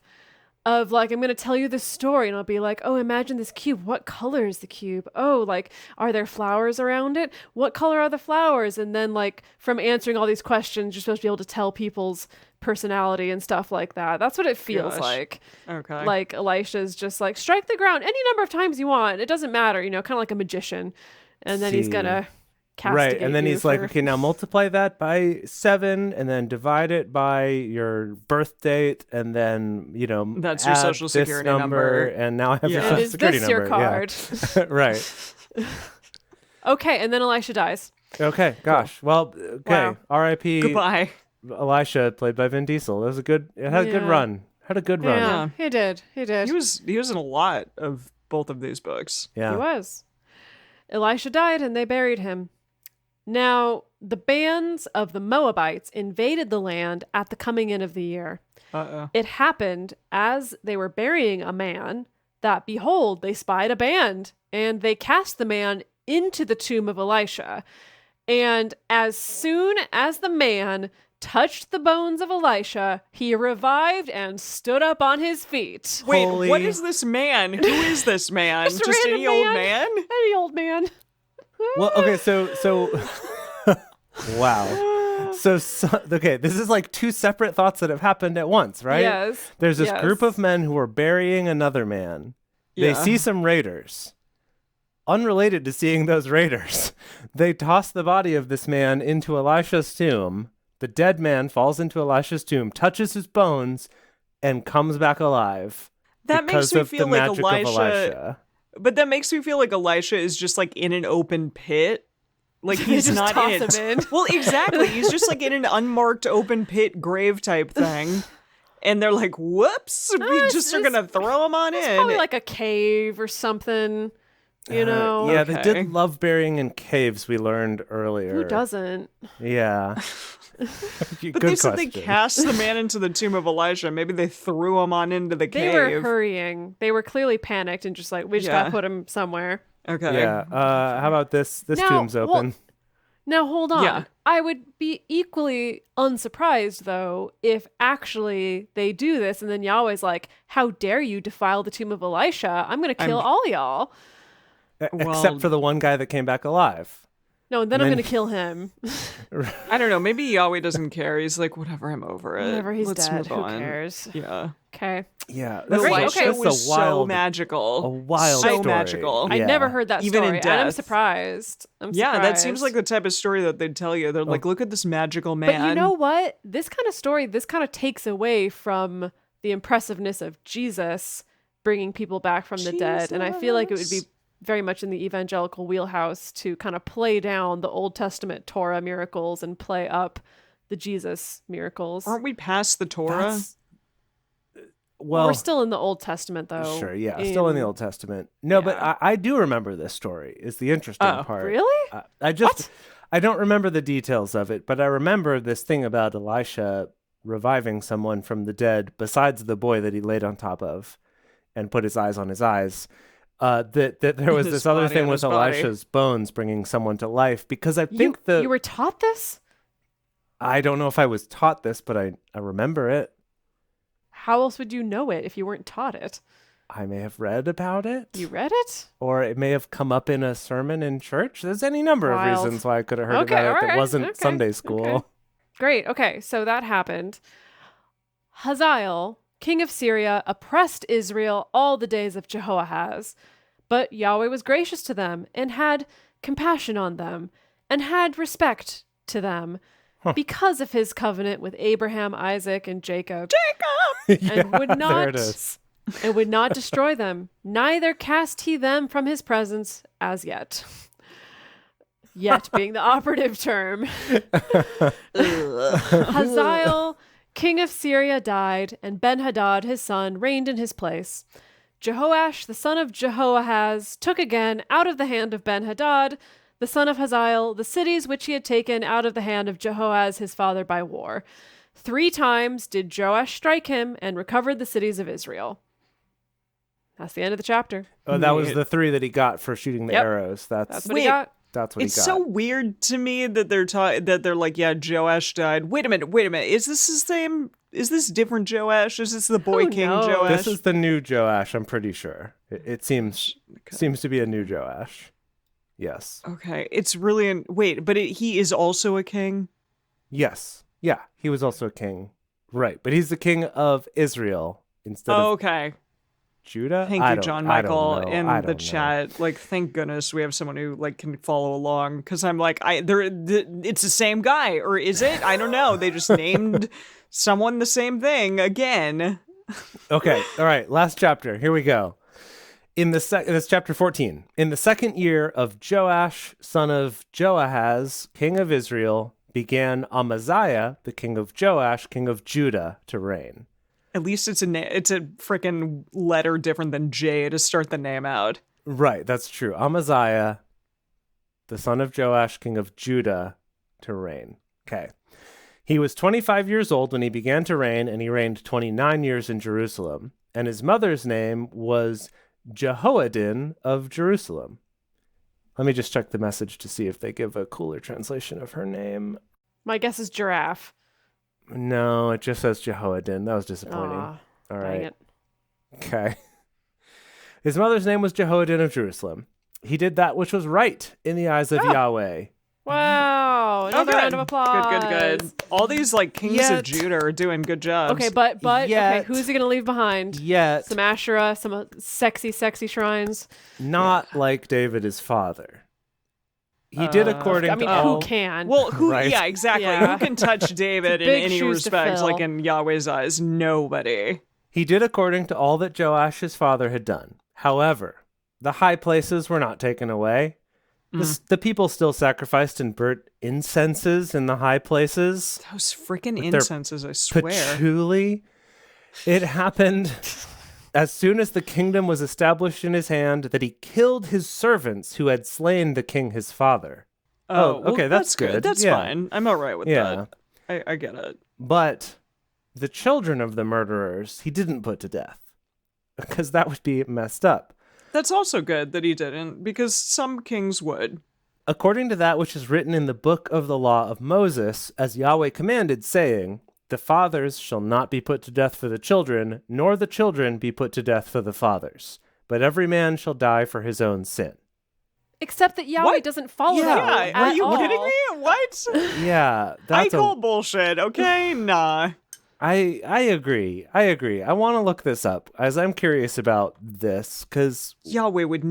like, I'm going to tell you this story and I'll be like, oh, imagine this cube. What color is the cube? Oh, like, are there flowers around it? What color are the flowers? And then like from answering all these questions, you're supposed to be able to tell people's personality and stuff like that. That's what it feels like. Okay. Like Elisha's just like, strike the ground any number of times you want. It doesn't matter, kind of like a magician. And then he's going to castigate right, and then you he's like, for- okay, now multiply that by 7 and then divide it by your birth date and then, That's your add social this security number. and now I have your Yeah. And social is security this number. your card? Yeah. Right. Okay, and then Elisha dies. Okay, gosh. Well, okay. Wow. R.I.P. Goodbye. Elisha, played by Vin Diesel. It had a good Yeah. run. Had a good run. Yeah, he did. He did. He was in a lot of both of these books. Yeah. He was. Elisha died and they buried him. Now, the bands of the Moabites invaded the land at the coming in of the year. Uh-oh. It happened as they were burying a man that, behold, they spied a band, and they cast the man into the tomb of Elisha. And as soon as the man touched the bones of Elisha, he revived and stood up on his feet. Wait, Holy- what is this man? Who is this man? Just a any random old man. man? Any old man. Well, okay, so wow. So, okay, this is like 2 separate thoughts that have happened at once, right? Yes. There's this yes. group of men who are burying another man. They Yeah. see some raiders. Unrelated to seeing those raiders, they toss the body of this man into Elisha's tomb. The dead man falls into Elisha's tomb, touches his bones, and comes back alive. That because makes me of feel the like magic of Elisha. But that makes me feel like Elisha is just like in an open pit. Like he's just not toss in it. him in. Well, exactly. He's just like in an unmarked open pit grave type thing. And they're like, whoops, we just are going to throw him on It's in. probably like a cave or something, you know? Yeah, Okay. they did love burying in caves, we learned earlier. Who doesn't? Yeah. But they said they cast the man into the tomb of Elisha. Maybe they threw him on into the They cave. were hurrying. They were clearly panicked and just like, we just Yeah. gotta put him somewhere. Okay. Yeah. How about this? This Now, tomb's open. Now, hold on. Yeah. I would be equally unsurprised, though, if actually they do this and then Yahweh's like, how dare you defile the tomb of Elisha? I'm going to kill all y'all. well- Except for the one guy that came back alive. No, and then I'm then- going to kill him. I don't know. Maybe Yahweh doesn't care. He's like, whatever, I'm over it. Whenever he's Let's dead, move who on. cares? Yeah. Okay. Yeah. But Great, Elisha okay. That's was a wild, so magical. a wild so story. magical. I Yeah. never heard that Even in story. And I'm death. surprised. Yeah, that seems like the type of story that they'd tell you. They're like, look at this magical man. But you know what? This kind of story, this kind of takes away from the impressiveness of Jesus bringing people back from the dead. And I feel like it would be Jesus. very much in the evangelical wheelhouse to kind of play down the Old Testament Torah miracles and play up the Jesus miracles. Aren't we past the Torah? That's- Well, We're still in the Old Testament, though. sure, yeah, still in the Old Testament. No, but I do remember this story. Is the interesting Oh, part. Really? I don't remember the details of it, but I remember this thing about Elisha reviving someone from the dead, besides the boy that he laid on top of, and put his eyes on his eyes. That there was His this other body thing on with his body. Elisha's bones bringing someone to life, because I think You were taught this? I don't know if I was taught this, but I remember it. How else would you know it if you weren't taught it? I may have read about it. You read it? Or it may have come up in a sermon in church. There's any number Wild. of reasons why I could have heard Okay, about it all that right, wasn't okay, Sunday school. okay. Great. Okay, so that happened. Hazael, king of Syria, oppressed Israel all the days of Jehoahaz. But Yahweh was gracious to them and had compassion on them and had respect to them because of his covenant with Abraham, Isaac, and Jacob. And would there not it is. and would not destroy them, neither cast he them from his presence as yet. Yet being the operative term. Hazael, king of Syria, died, and Ben-Hadad, his son, reigned in his place. Jehoash, the son of Jehoahaz, took again out of the hand of Ben-Hadad, the son of Hazael, the cities which he had taken out of the hand of Jehoahaz his father by war. 3 times did Joash strike him and recovered the cities of Israel. That's the end of the chapter. Oh, that was the 3 that he got for shooting the arrows. That's what he got. That's what he got. It's so weird to me that they're like, yeah, Joash died. Wait a minute. Is this his same? Is this different Joash? Is this the boy king Joash? This is the new Joash, I'm pretty sure. It seems to be a new Joash. Yes. Okay. It's really but he is also a king? Yes. Yeah, he was also a king. Right, but he's the king of Israel instead of Judah? Thank you, John Michael, in the chat. Like, thank goodness we have someone who like can follow along, because I'm like, it's the same guy, or is it? I don't know. They just named someone the same thing again. Okay, all right. Last chapter. Here we go. This chapter 14. In the 2nd year of Joash, son of Joahaz, king of Israel, began Amaziah, the king of Joash, king of Judah, to reign. At least it's a freaking letter different than J to start the name out. Right, that's true. Amaziah, the son of Joash, king of Judah, to reign. Okay. He was 25 years old when he began to reign, and he reigned 29 years in Jerusalem. And his mother's name was Jehoiadin of Jerusalem. Let me just check the message to see if they give a cooler translation of her name. My guess is giraffe. No, it just says Jehoiadin. That was disappointing. All right. Dang it. Okay. His mother's name was Jehoiadin of Jerusalem. He did that which was right in the eyes of Yahweh. Wow. Another round of applause. Good. All these like kings of Judah are doing good jobs. Okay, but okay, who's he going to leave behind? Some Asherah, some sexy shrines. Not like David, his father. He did according to all... who can? Well, who? Right. Yeah, exactly. Yeah. Who can touch David in any respect? Like in Yahweh's eyes, nobody. He did according to all that Joash his father had done. However, the high places were not taken away. The people still sacrificed and burnt incenses in the high places. Those freaking incenses, I swear. Patchouli. It happened as soon as the kingdom was established in his hand that he killed his servants who had slain the king his father. Okay, that's good. That's fine. I'm all right with that. I get it. But the children of the murderers he didn't put to death, because that would be messed up. That's also good that he didn't, because some kings would. According to that which is written in the book of the law of Moses, as Yahweh commanded, saying, the fathers shall not be put to death for the children, nor the children be put to death for the fathers. But every man shall die for his own sin. Except that Yahweh doesn't follow that. Are you kidding me? What? Yeah. I call bullshit, okay? Nah. I agree. I want to look this up, as I'm curious about this, because... Yahweh would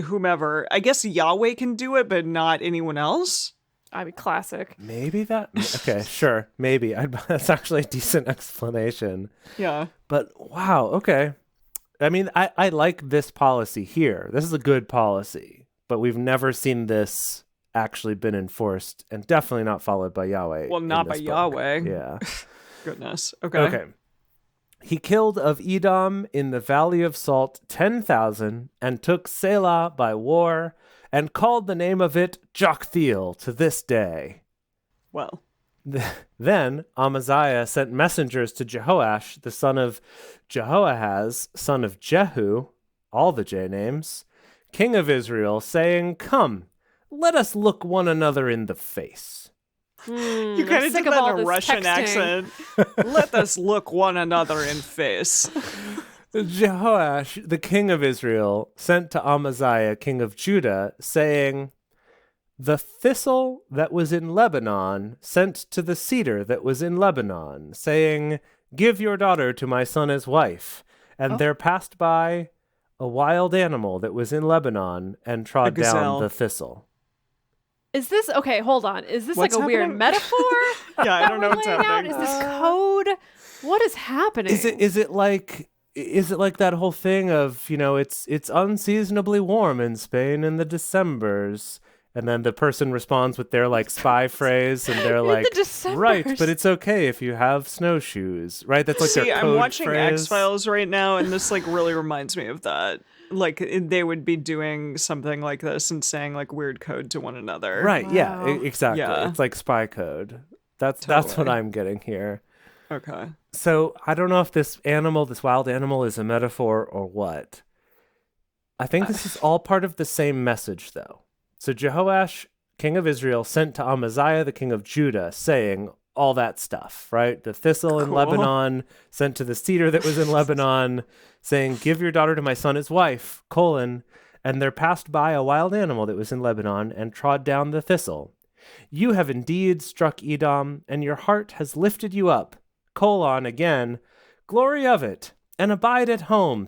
whomever. I guess Yahweh can do it, but not anyone else? I mean, classic. Maybe that... Okay, sure. Maybe. That's actually a decent explanation. Yeah. But, wow, okay. I mean, I like this policy here. This is a good policy, but we've never seen this actually been enforced, and definitely not followed by Yahweh. Well, not by Yahweh. Yeah. Goodness. Okay. Okay. He killed of Edom in the Valley of Salt 10,000, and took Selah by war, and called the name of it Joktheel to this day. Well. Then Amaziah sent messengers to Jehoash, the son of Jehoahaz, son of Jehu, all the J names, king of Israel, saying, come, let us look one another in the face. You kind of did that in a Russian accent. Let us look one another in face. Jehoash, the king of Israel, sent to Amaziah, king of Judah, saying, the thistle that was in Lebanon sent to the cedar that was in Lebanon, saying, give your daughter to my son as wife. And there passed by a wild animal that was in Lebanon and trod down the thistle. Is this okay? Hold on. Is this like a weird metaphor? Yeah, I don't know what's happening. Is this code? What is happening? Is it like that whole thing of, it's unseasonably warm in Spain in the Decembers, And then the person responds with their like spy phrase, and they're In like, the Decembers. right, but it's okay if you have snowshoes, right? That's like their code I'm watching phrase. X-Files right now, and this like really reminds me of that. Like they would be doing something like this and saying like weird code to one another. Right, Wow. yeah, exactly. Yeah. It's like spy code. That's what Totally. I'm getting here. Okay. So I don't know if this wild animal, is a metaphor or what. I think this is all part of the same message, though. So Jehoash, king of Israel, sent to Amaziah, the king of Judah, saying all that stuff, right? The thistle in Cool. Lebanon, sent to the cedar that was in Lebanon, saying, give your daughter to my son his wife, : and there passed by a wild animal that was in Lebanon and trod down the thistle. You have indeed struck Edom, and your heart has lifted you up, : again, glory of it, and abide at home, :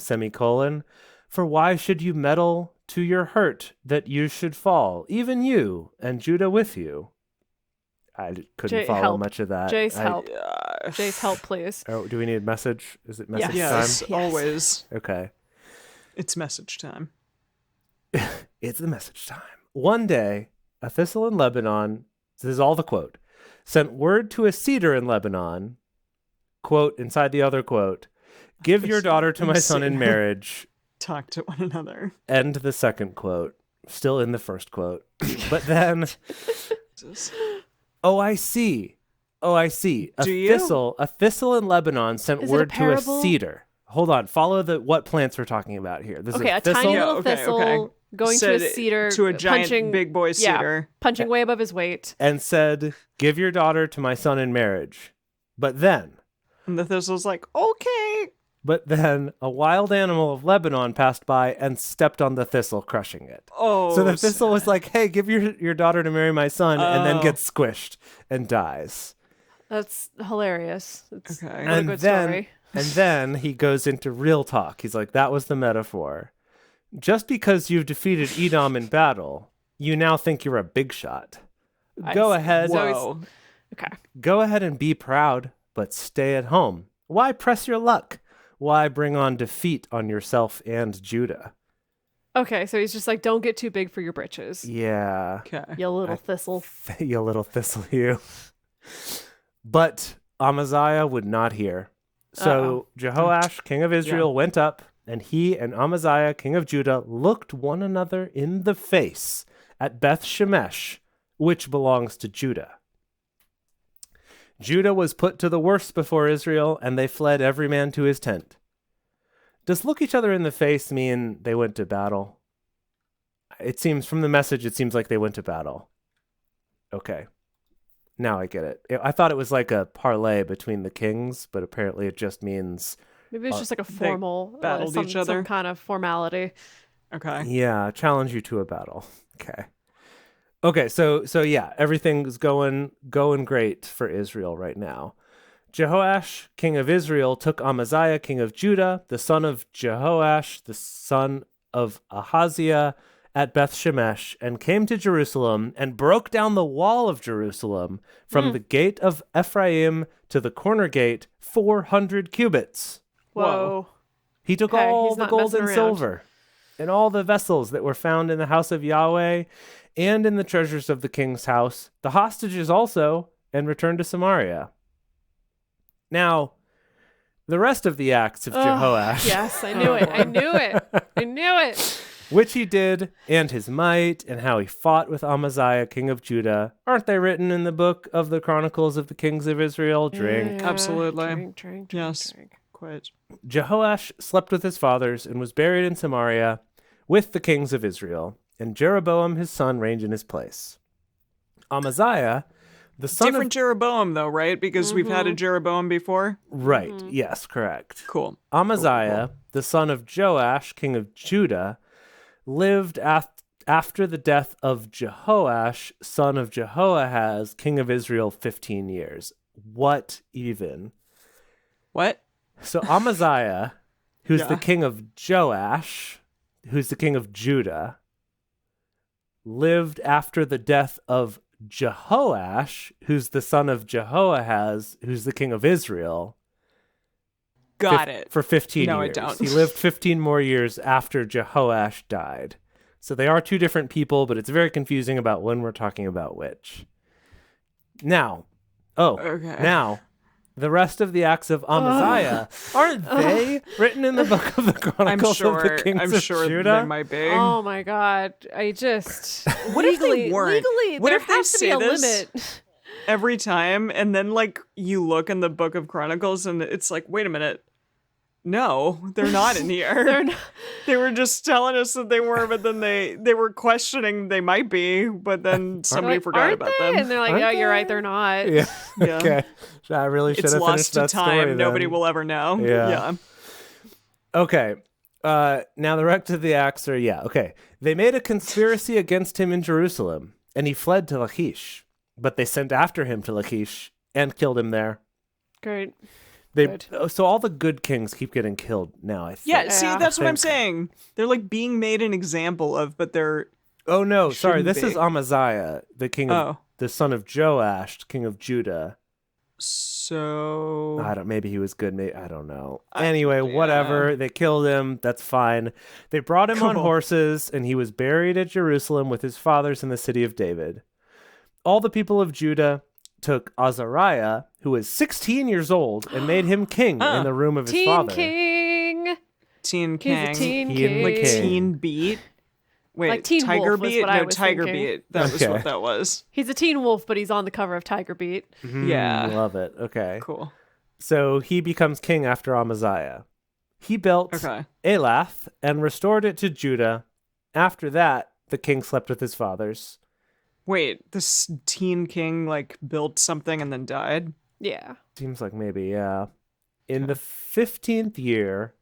for why should you meddle to your hurt that you should fall, even you, and Judah with you? I couldn't follow help. much of that. Jace, help. Jace, help, please. Oh, do we need a message? Is it message Yes, time? always. Okay. It's message time. It's the message time. One day, a thistle in Lebanon, this is all the quote, sent word to a cedar in Lebanon, quote, inside the other quote, give your daughter to my son in marriage. Talk to one another. End the second quote. Still in the first quote. But then, oh, I see. Do you? A thistle in Lebanon sent Is it a word to a parable? cedar. Hold on. Follow what plants we're talking about here. This Okay, is a a thistle. tiny Yeah, little okay, thistle okay. going to a Said cedar, to a giant punching, big boy cedar. punching way above his weight. And said, give your daughter to my son in marriage. But then And the thistle's like, okay. a wild animal of Lebanon passed by and stepped on the thistle, crushing it. Oh. So the thistle was like, hey, give your daughter to marry my son, and then Oh. gets squished and dies. That's hilarious. It's Okay. what a good story. And then he goes into real talk. He's like, that was the metaphor. Just because you've defeated Edom in battle, you now think you're a big shot. I Go see. ahead. So he's- Whoa. Okay. Go ahead and be proud, but stay at home. Why press your luck? Why bring on defeat on yourself and Judah? Okay, so he's just like, don't get too big for your britches. Yeah. Okay. You little thistle. You little thistle, you. But Amaziah would not hear. So Jehoash, king of Israel, went up, and he and Amaziah, king of Judah, looked one another in the face at Beth Shemesh, which belongs to Judah. Judah was put to the worst before Israel, and they fled every man to his tent. Does look each other in the face mean they went to battle? It seems, from the message, it seems like they went to battle. Okay. Now I get it. I thought it was like a parlay between the kings, but apparently it just means... Maybe it's just like a formal, battled each other? some kind of formality. Okay. Yeah, challenge you to a battle. Okay, so yeah, everything's going great for Israel right now. Jehoash, king of Israel, took Amaziah, king of Judah, the son of Jehoash, the son of Ahaziah, at Beth Shemesh, and came to Jerusalem and broke down the wall of Jerusalem from the gate of Ephraim to the corner gate, 400 cubits. Whoa. He took Okay, all he's the not gold messing and around. silver and all the vessels that were found in the house of Yahweh and in the treasures of the king's house, the hostages also, and returned to Samaria. Now, the rest of the acts of Jehoash, Yes, I knew it. I knew it. which he did, and his might, and how he fought with Amaziah, king of Judah, aren't they written in the book of the Chronicles of the Kings of Israel? Drink. Absolutely. Drink. Yes. Quite. Jehoash slept with his fathers and was buried in Samaria with the kings of Israel, and Jeroboam his son reigned in his place. Amaziah, the son Different Jeroboam, though, right? Because we've had a Jeroboam before. Right, yes, correct. Cool. Amaziah, the son of Joash, king of Judah, lived after the death of Jehoash, son of Jehoahaz, king of Israel, 15 years. What even? What? So Amaziah, who's the Yeah. king of Joash, who's the king of Judah, lived after the death of Jehoash, who's the son of Jehoahaz, who's the king of Israel. Got it. For 15 No, I years. don't. He lived 15 more years after Jehoash died. So they are two different people, but it's very confusing about when we're talking about which. Now, now, the rest of the acts of Amaziah, aren't they written in the book of the Chronicles of the Kings of Judah? They might be. Oh my God. I just... What if they weren't? Legally, What there if they has to be say a this limit. every time, and then like you look in the book of Chronicles and it's like, wait a minute. No, they're not in here. They're not. They were just telling us that they were, but then they were questioning they might be, but then somebody Like, forgot aren't about they? them. And they're like, Aren't yeah, you're they? right, they're not. Yeah. Yeah. Okay. I really should It's have lost finished to that time. story. Nobody then. will ever know. Yeah. Okay. Now the rest of the acts are, okay. They made a conspiracy against him in Jerusalem, and he fled to Lachish. But they sent after him to Lachish and killed him there. Great. So all the good kings keep getting killed now, I think. Yeah, see, that's what I'm saying. They're like being made an example of, but they're... Oh, no, sorry. Shouldn't This be. is Amaziah, the king of the son of Joash, king of Judah. So... Maybe he was good. Maybe, I don't know. Anyway, whatever. They killed him. That's fine. They brought him on horses, and he was buried at Jerusalem with his fathers in the city of David. All the people of Judah took Azariah, who was 16 years old, and made him king in the room of his father. Teen He's a King. teen King. Like king. Teen Beat. Wait, Like Teen Tiger Wolf was Beat? what I No, was Tiger thinking. Beat. That was what that was. He's a teen wolf, but he's on the cover of Tiger Beat. Yeah. Love it. Okay. Cool. So he becomes king after Amaziah. He built Elath and restored it to Judah. After that, the king slept with his fathers. Wait, this teen king like built something and then died? Yeah. Seems like maybe, yeah. In the 15th year,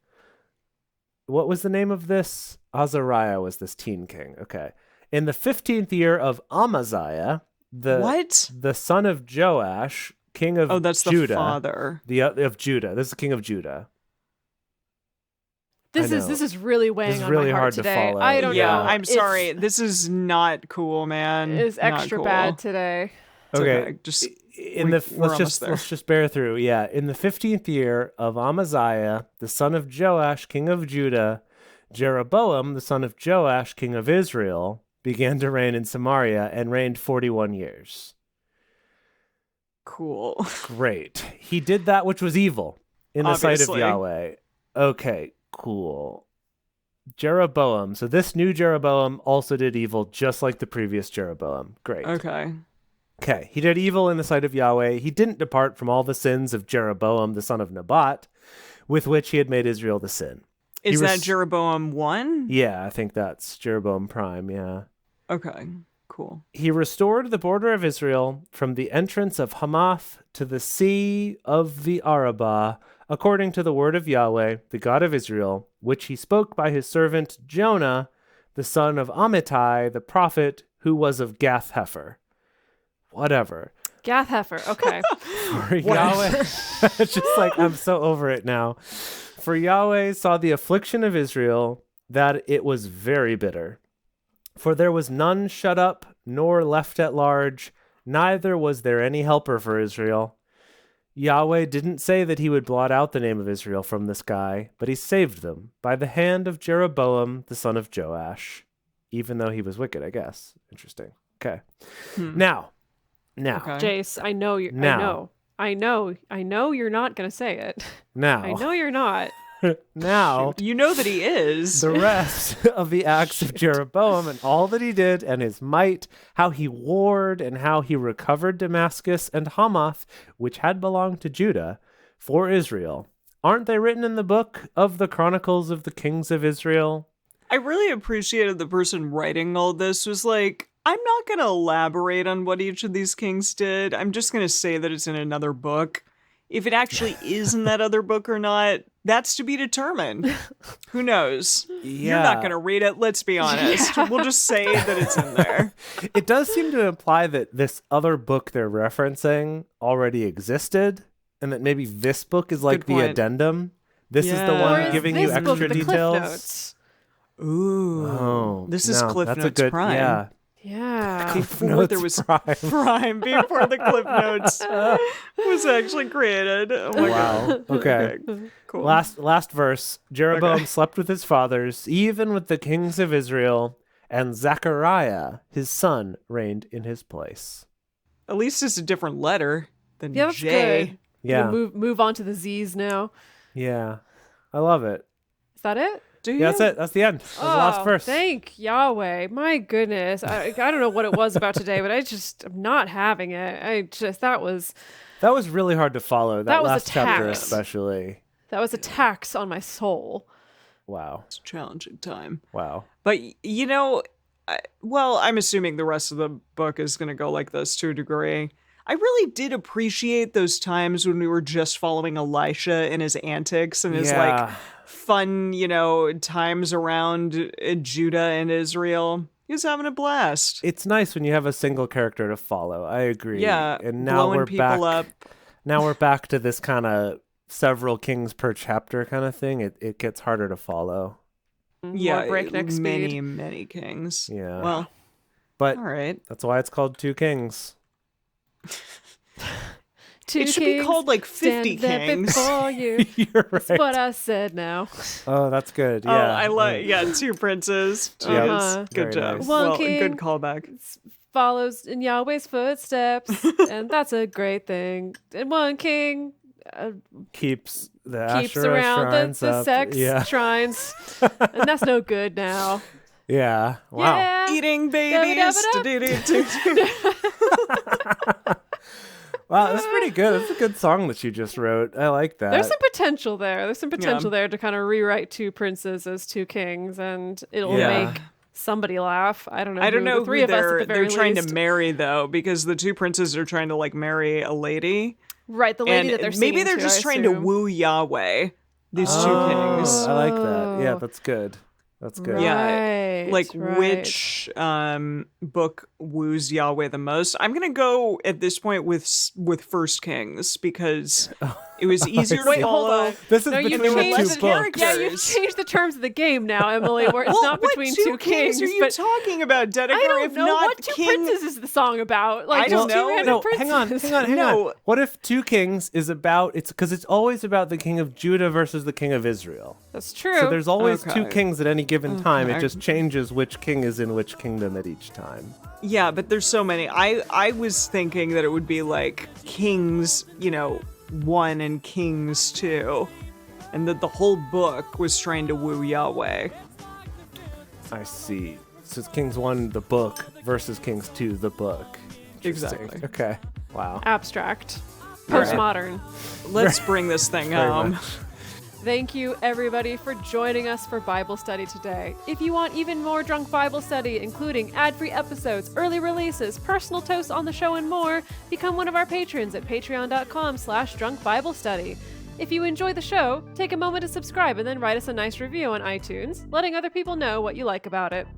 what was the name of this? Azariah was this teen king. Okay. In the 15th year of Amaziah, the son of Joash, king of that's Judah. The father. Of Judah. This is the king of Judah. This is really weighing on really my heart hard today. to follow. I don't know. I'm sorry. This is not cool, man. It's extra cool. bad today. It's okay. Just let's just bear through. Yeah, in the 15th year of Amaziah, the son of Joash, king of Judah, Jeroboam, the son of Joash, king of Israel, began to reign in Samaria and reigned 41 years. Cool. Great. He did that which was evil in the sight of Yahweh. Okay, cool. Jeroboam. So this new Jeroboam also did evil just like the previous Jeroboam. Great. Okay. He did evil in the sight of Yahweh. He didn't depart from all the sins of Jeroboam, the son of Nebat, with which he had made Israel to sin. Is that Jeroboam 1? Yeah, I think that's Jeroboam Prime, yeah. Okay, cool. He restored the border of Israel from the entrance of Hamath to the sea of the Arabah, according to the word of Yahweh, the God of Israel, which he spoke by his servant Jonah, the son of Amittai, the prophet, who was of Gath-Hepher. Whatever. Gath-Hepher, okay. For Yahweh, it's just like, I'm so over it now. For Yahweh saw the affliction of Israel, that it was very bitter. For there was none shut up, nor left at large, neither was there any helper for Israel. Yahweh didn't say that he would blot out the name of Israel from the sky, but he saved them by the hand of Jeroboam, the son of Joash, even though he was wicked, I guess. Interesting. Okay. Now. Jace, I know you're not going to say it. Now. I know you're not. Now. You know that he is. The rest of the acts of Jeroboam and all that he did and his might, how he warred and how he recovered Damascus and Hamath, which had belonged to Judah, for Israel. Aren't they written in the book of the Chronicles of the Kings of Israel? I really appreciated the person writing all this was like, I'm not going to elaborate on what each of these kings did. I'm just going to say that it's in another book. If it actually is in that other book or not, that's to be determined. Who knows? Yeah. You're not going to read it, let's be honest. Yeah. We'll just say that it's in there. It does seem to imply that this other book they're referencing already existed, and that maybe this book is like the addendum. This is the one giving you extra details. Ooh. Oh, this is Cliff Notes Prime. Yeah. Yeah. Before there was Prime, before the Cliff Notes was actually created. Oh my God. Okay. Cool. Last verse. Jeroboam slept with his fathers, even with the kings of Israel, and Zechariah, his son, reigned in his place. At least it's a different letter than Yeah, that's J. good. Yeah. Move on to the Z's now. Yeah. I love it. Is that it? Do you? Yeah, that's it. That's the end. That's the last verse. Thank Yahweh. My goodness. I don't know what it was about today, but I'm not having it. That was really hard to follow. That was a last chapter tax. especially. That was a tax on my soul. Wow. It's a challenging time. Wow. But, you know, I'm assuming the rest of the book is going to go like this to a degree. I really did appreciate those times when we were just following Elisha and his antics and his like fun, times around Judah and Israel. He was having a blast. It's nice when you have a single character to follow. I agree. Yeah, and now blowing we're people back. up. Now we're back to this kind of several kings per chapter kind of thing. It gets harder to follow. Yeah, More breakneck speed. many kings. Yeah. Well, but all right. That's why it's called Two Kings. It should be called like 50 kings. Before you. You're right. That's what I said now. Oh, that's good. Yeah. Oh, I like two princes. Jeez. Good Very job. nice. One Well, king. good callback. Follows in Yahweh's footsteps, and that's a great thing. And one king keeps the keeps Asherah around shrines the up. sex Yeah. shrines, and that's no good now. Yeah. Wow. Yeah. Eating babies. Wow, that's pretty good. That's a good song that you just wrote. I like that. There's some potential there. There's some potential there to kind of rewrite two princes as two kings, and it'll make somebody laugh. I don't know. I don't know the three who of us at the very they're trying least. to marry though, because the two princes are trying to like marry a lady. Right, the lady that they're maybe singing they're to, just I trying to assume. woo Yahweh. These two kings. I like that. Yeah, that's good. That's good. Yeah, Right, like right. which book woos Yahweh the most? I'm gonna go at this point with First Kings because it was easier to Wait, hold follow. on. This is No, you between the changed two the books. Yeah, you've changed the terms of the game now, Emily, where it's Well, not what between two kings. are you but talking about, Dedeker? I don't if know not what two king... princes is the song about. Like I don't just two know. random No, princes. hang on. No. What if Two Kings is about? It's because it's always about the king of Judah versus the king of Israel. That's true. So there's always two Okay. kings at any given time. It Okay. just changes which king is in which kingdom at each time. Yeah, but there's so many. I was thinking that it would be like Kings, 1 and Kings 2. And that the whole book was trying to woo Yahweh. I see. So it's Kings 1, the book, versus Kings 2, the book. Interesting. Exactly. Okay. Wow. Abstract. All right. Postmodern. Let's bring this thing Very home. much. Thank you, everybody, for joining us for Bible study today. If you want even more Drunk Bible Study, including ad-free episodes, early releases, personal toasts on the show, and more, become one of our patrons at patreon.com/drunkbiblestudy. If you enjoy the show, take a moment to subscribe and then write us a nice review on iTunes, letting other people know what you like about it.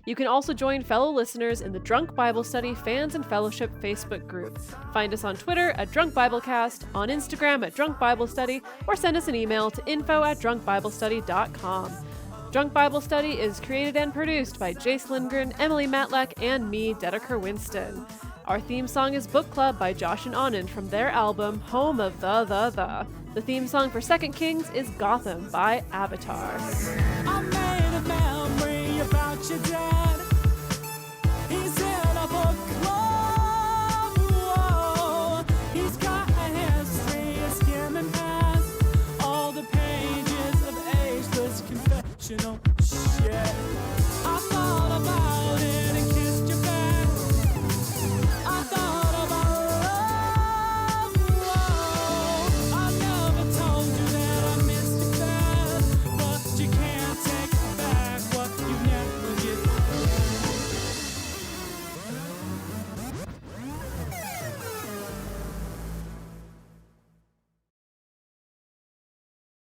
You can also join fellow listeners in the Drunk Bible Study Fans and Fellowship Facebook group. Find us on Twitter at Drunk Biblecast, on Instagram at Drunk Bible Study, or send us an email to info@drunkbiblestudy.com. Drunk Bible Study is created and produced by Jace Lindgren, Emily Matlack, and me, Dedeker Winston. Our theme song is Book Club by Josh and Anand from their album Home of the. The theme song for Second Kings is Gotham by Avatar. I made a vow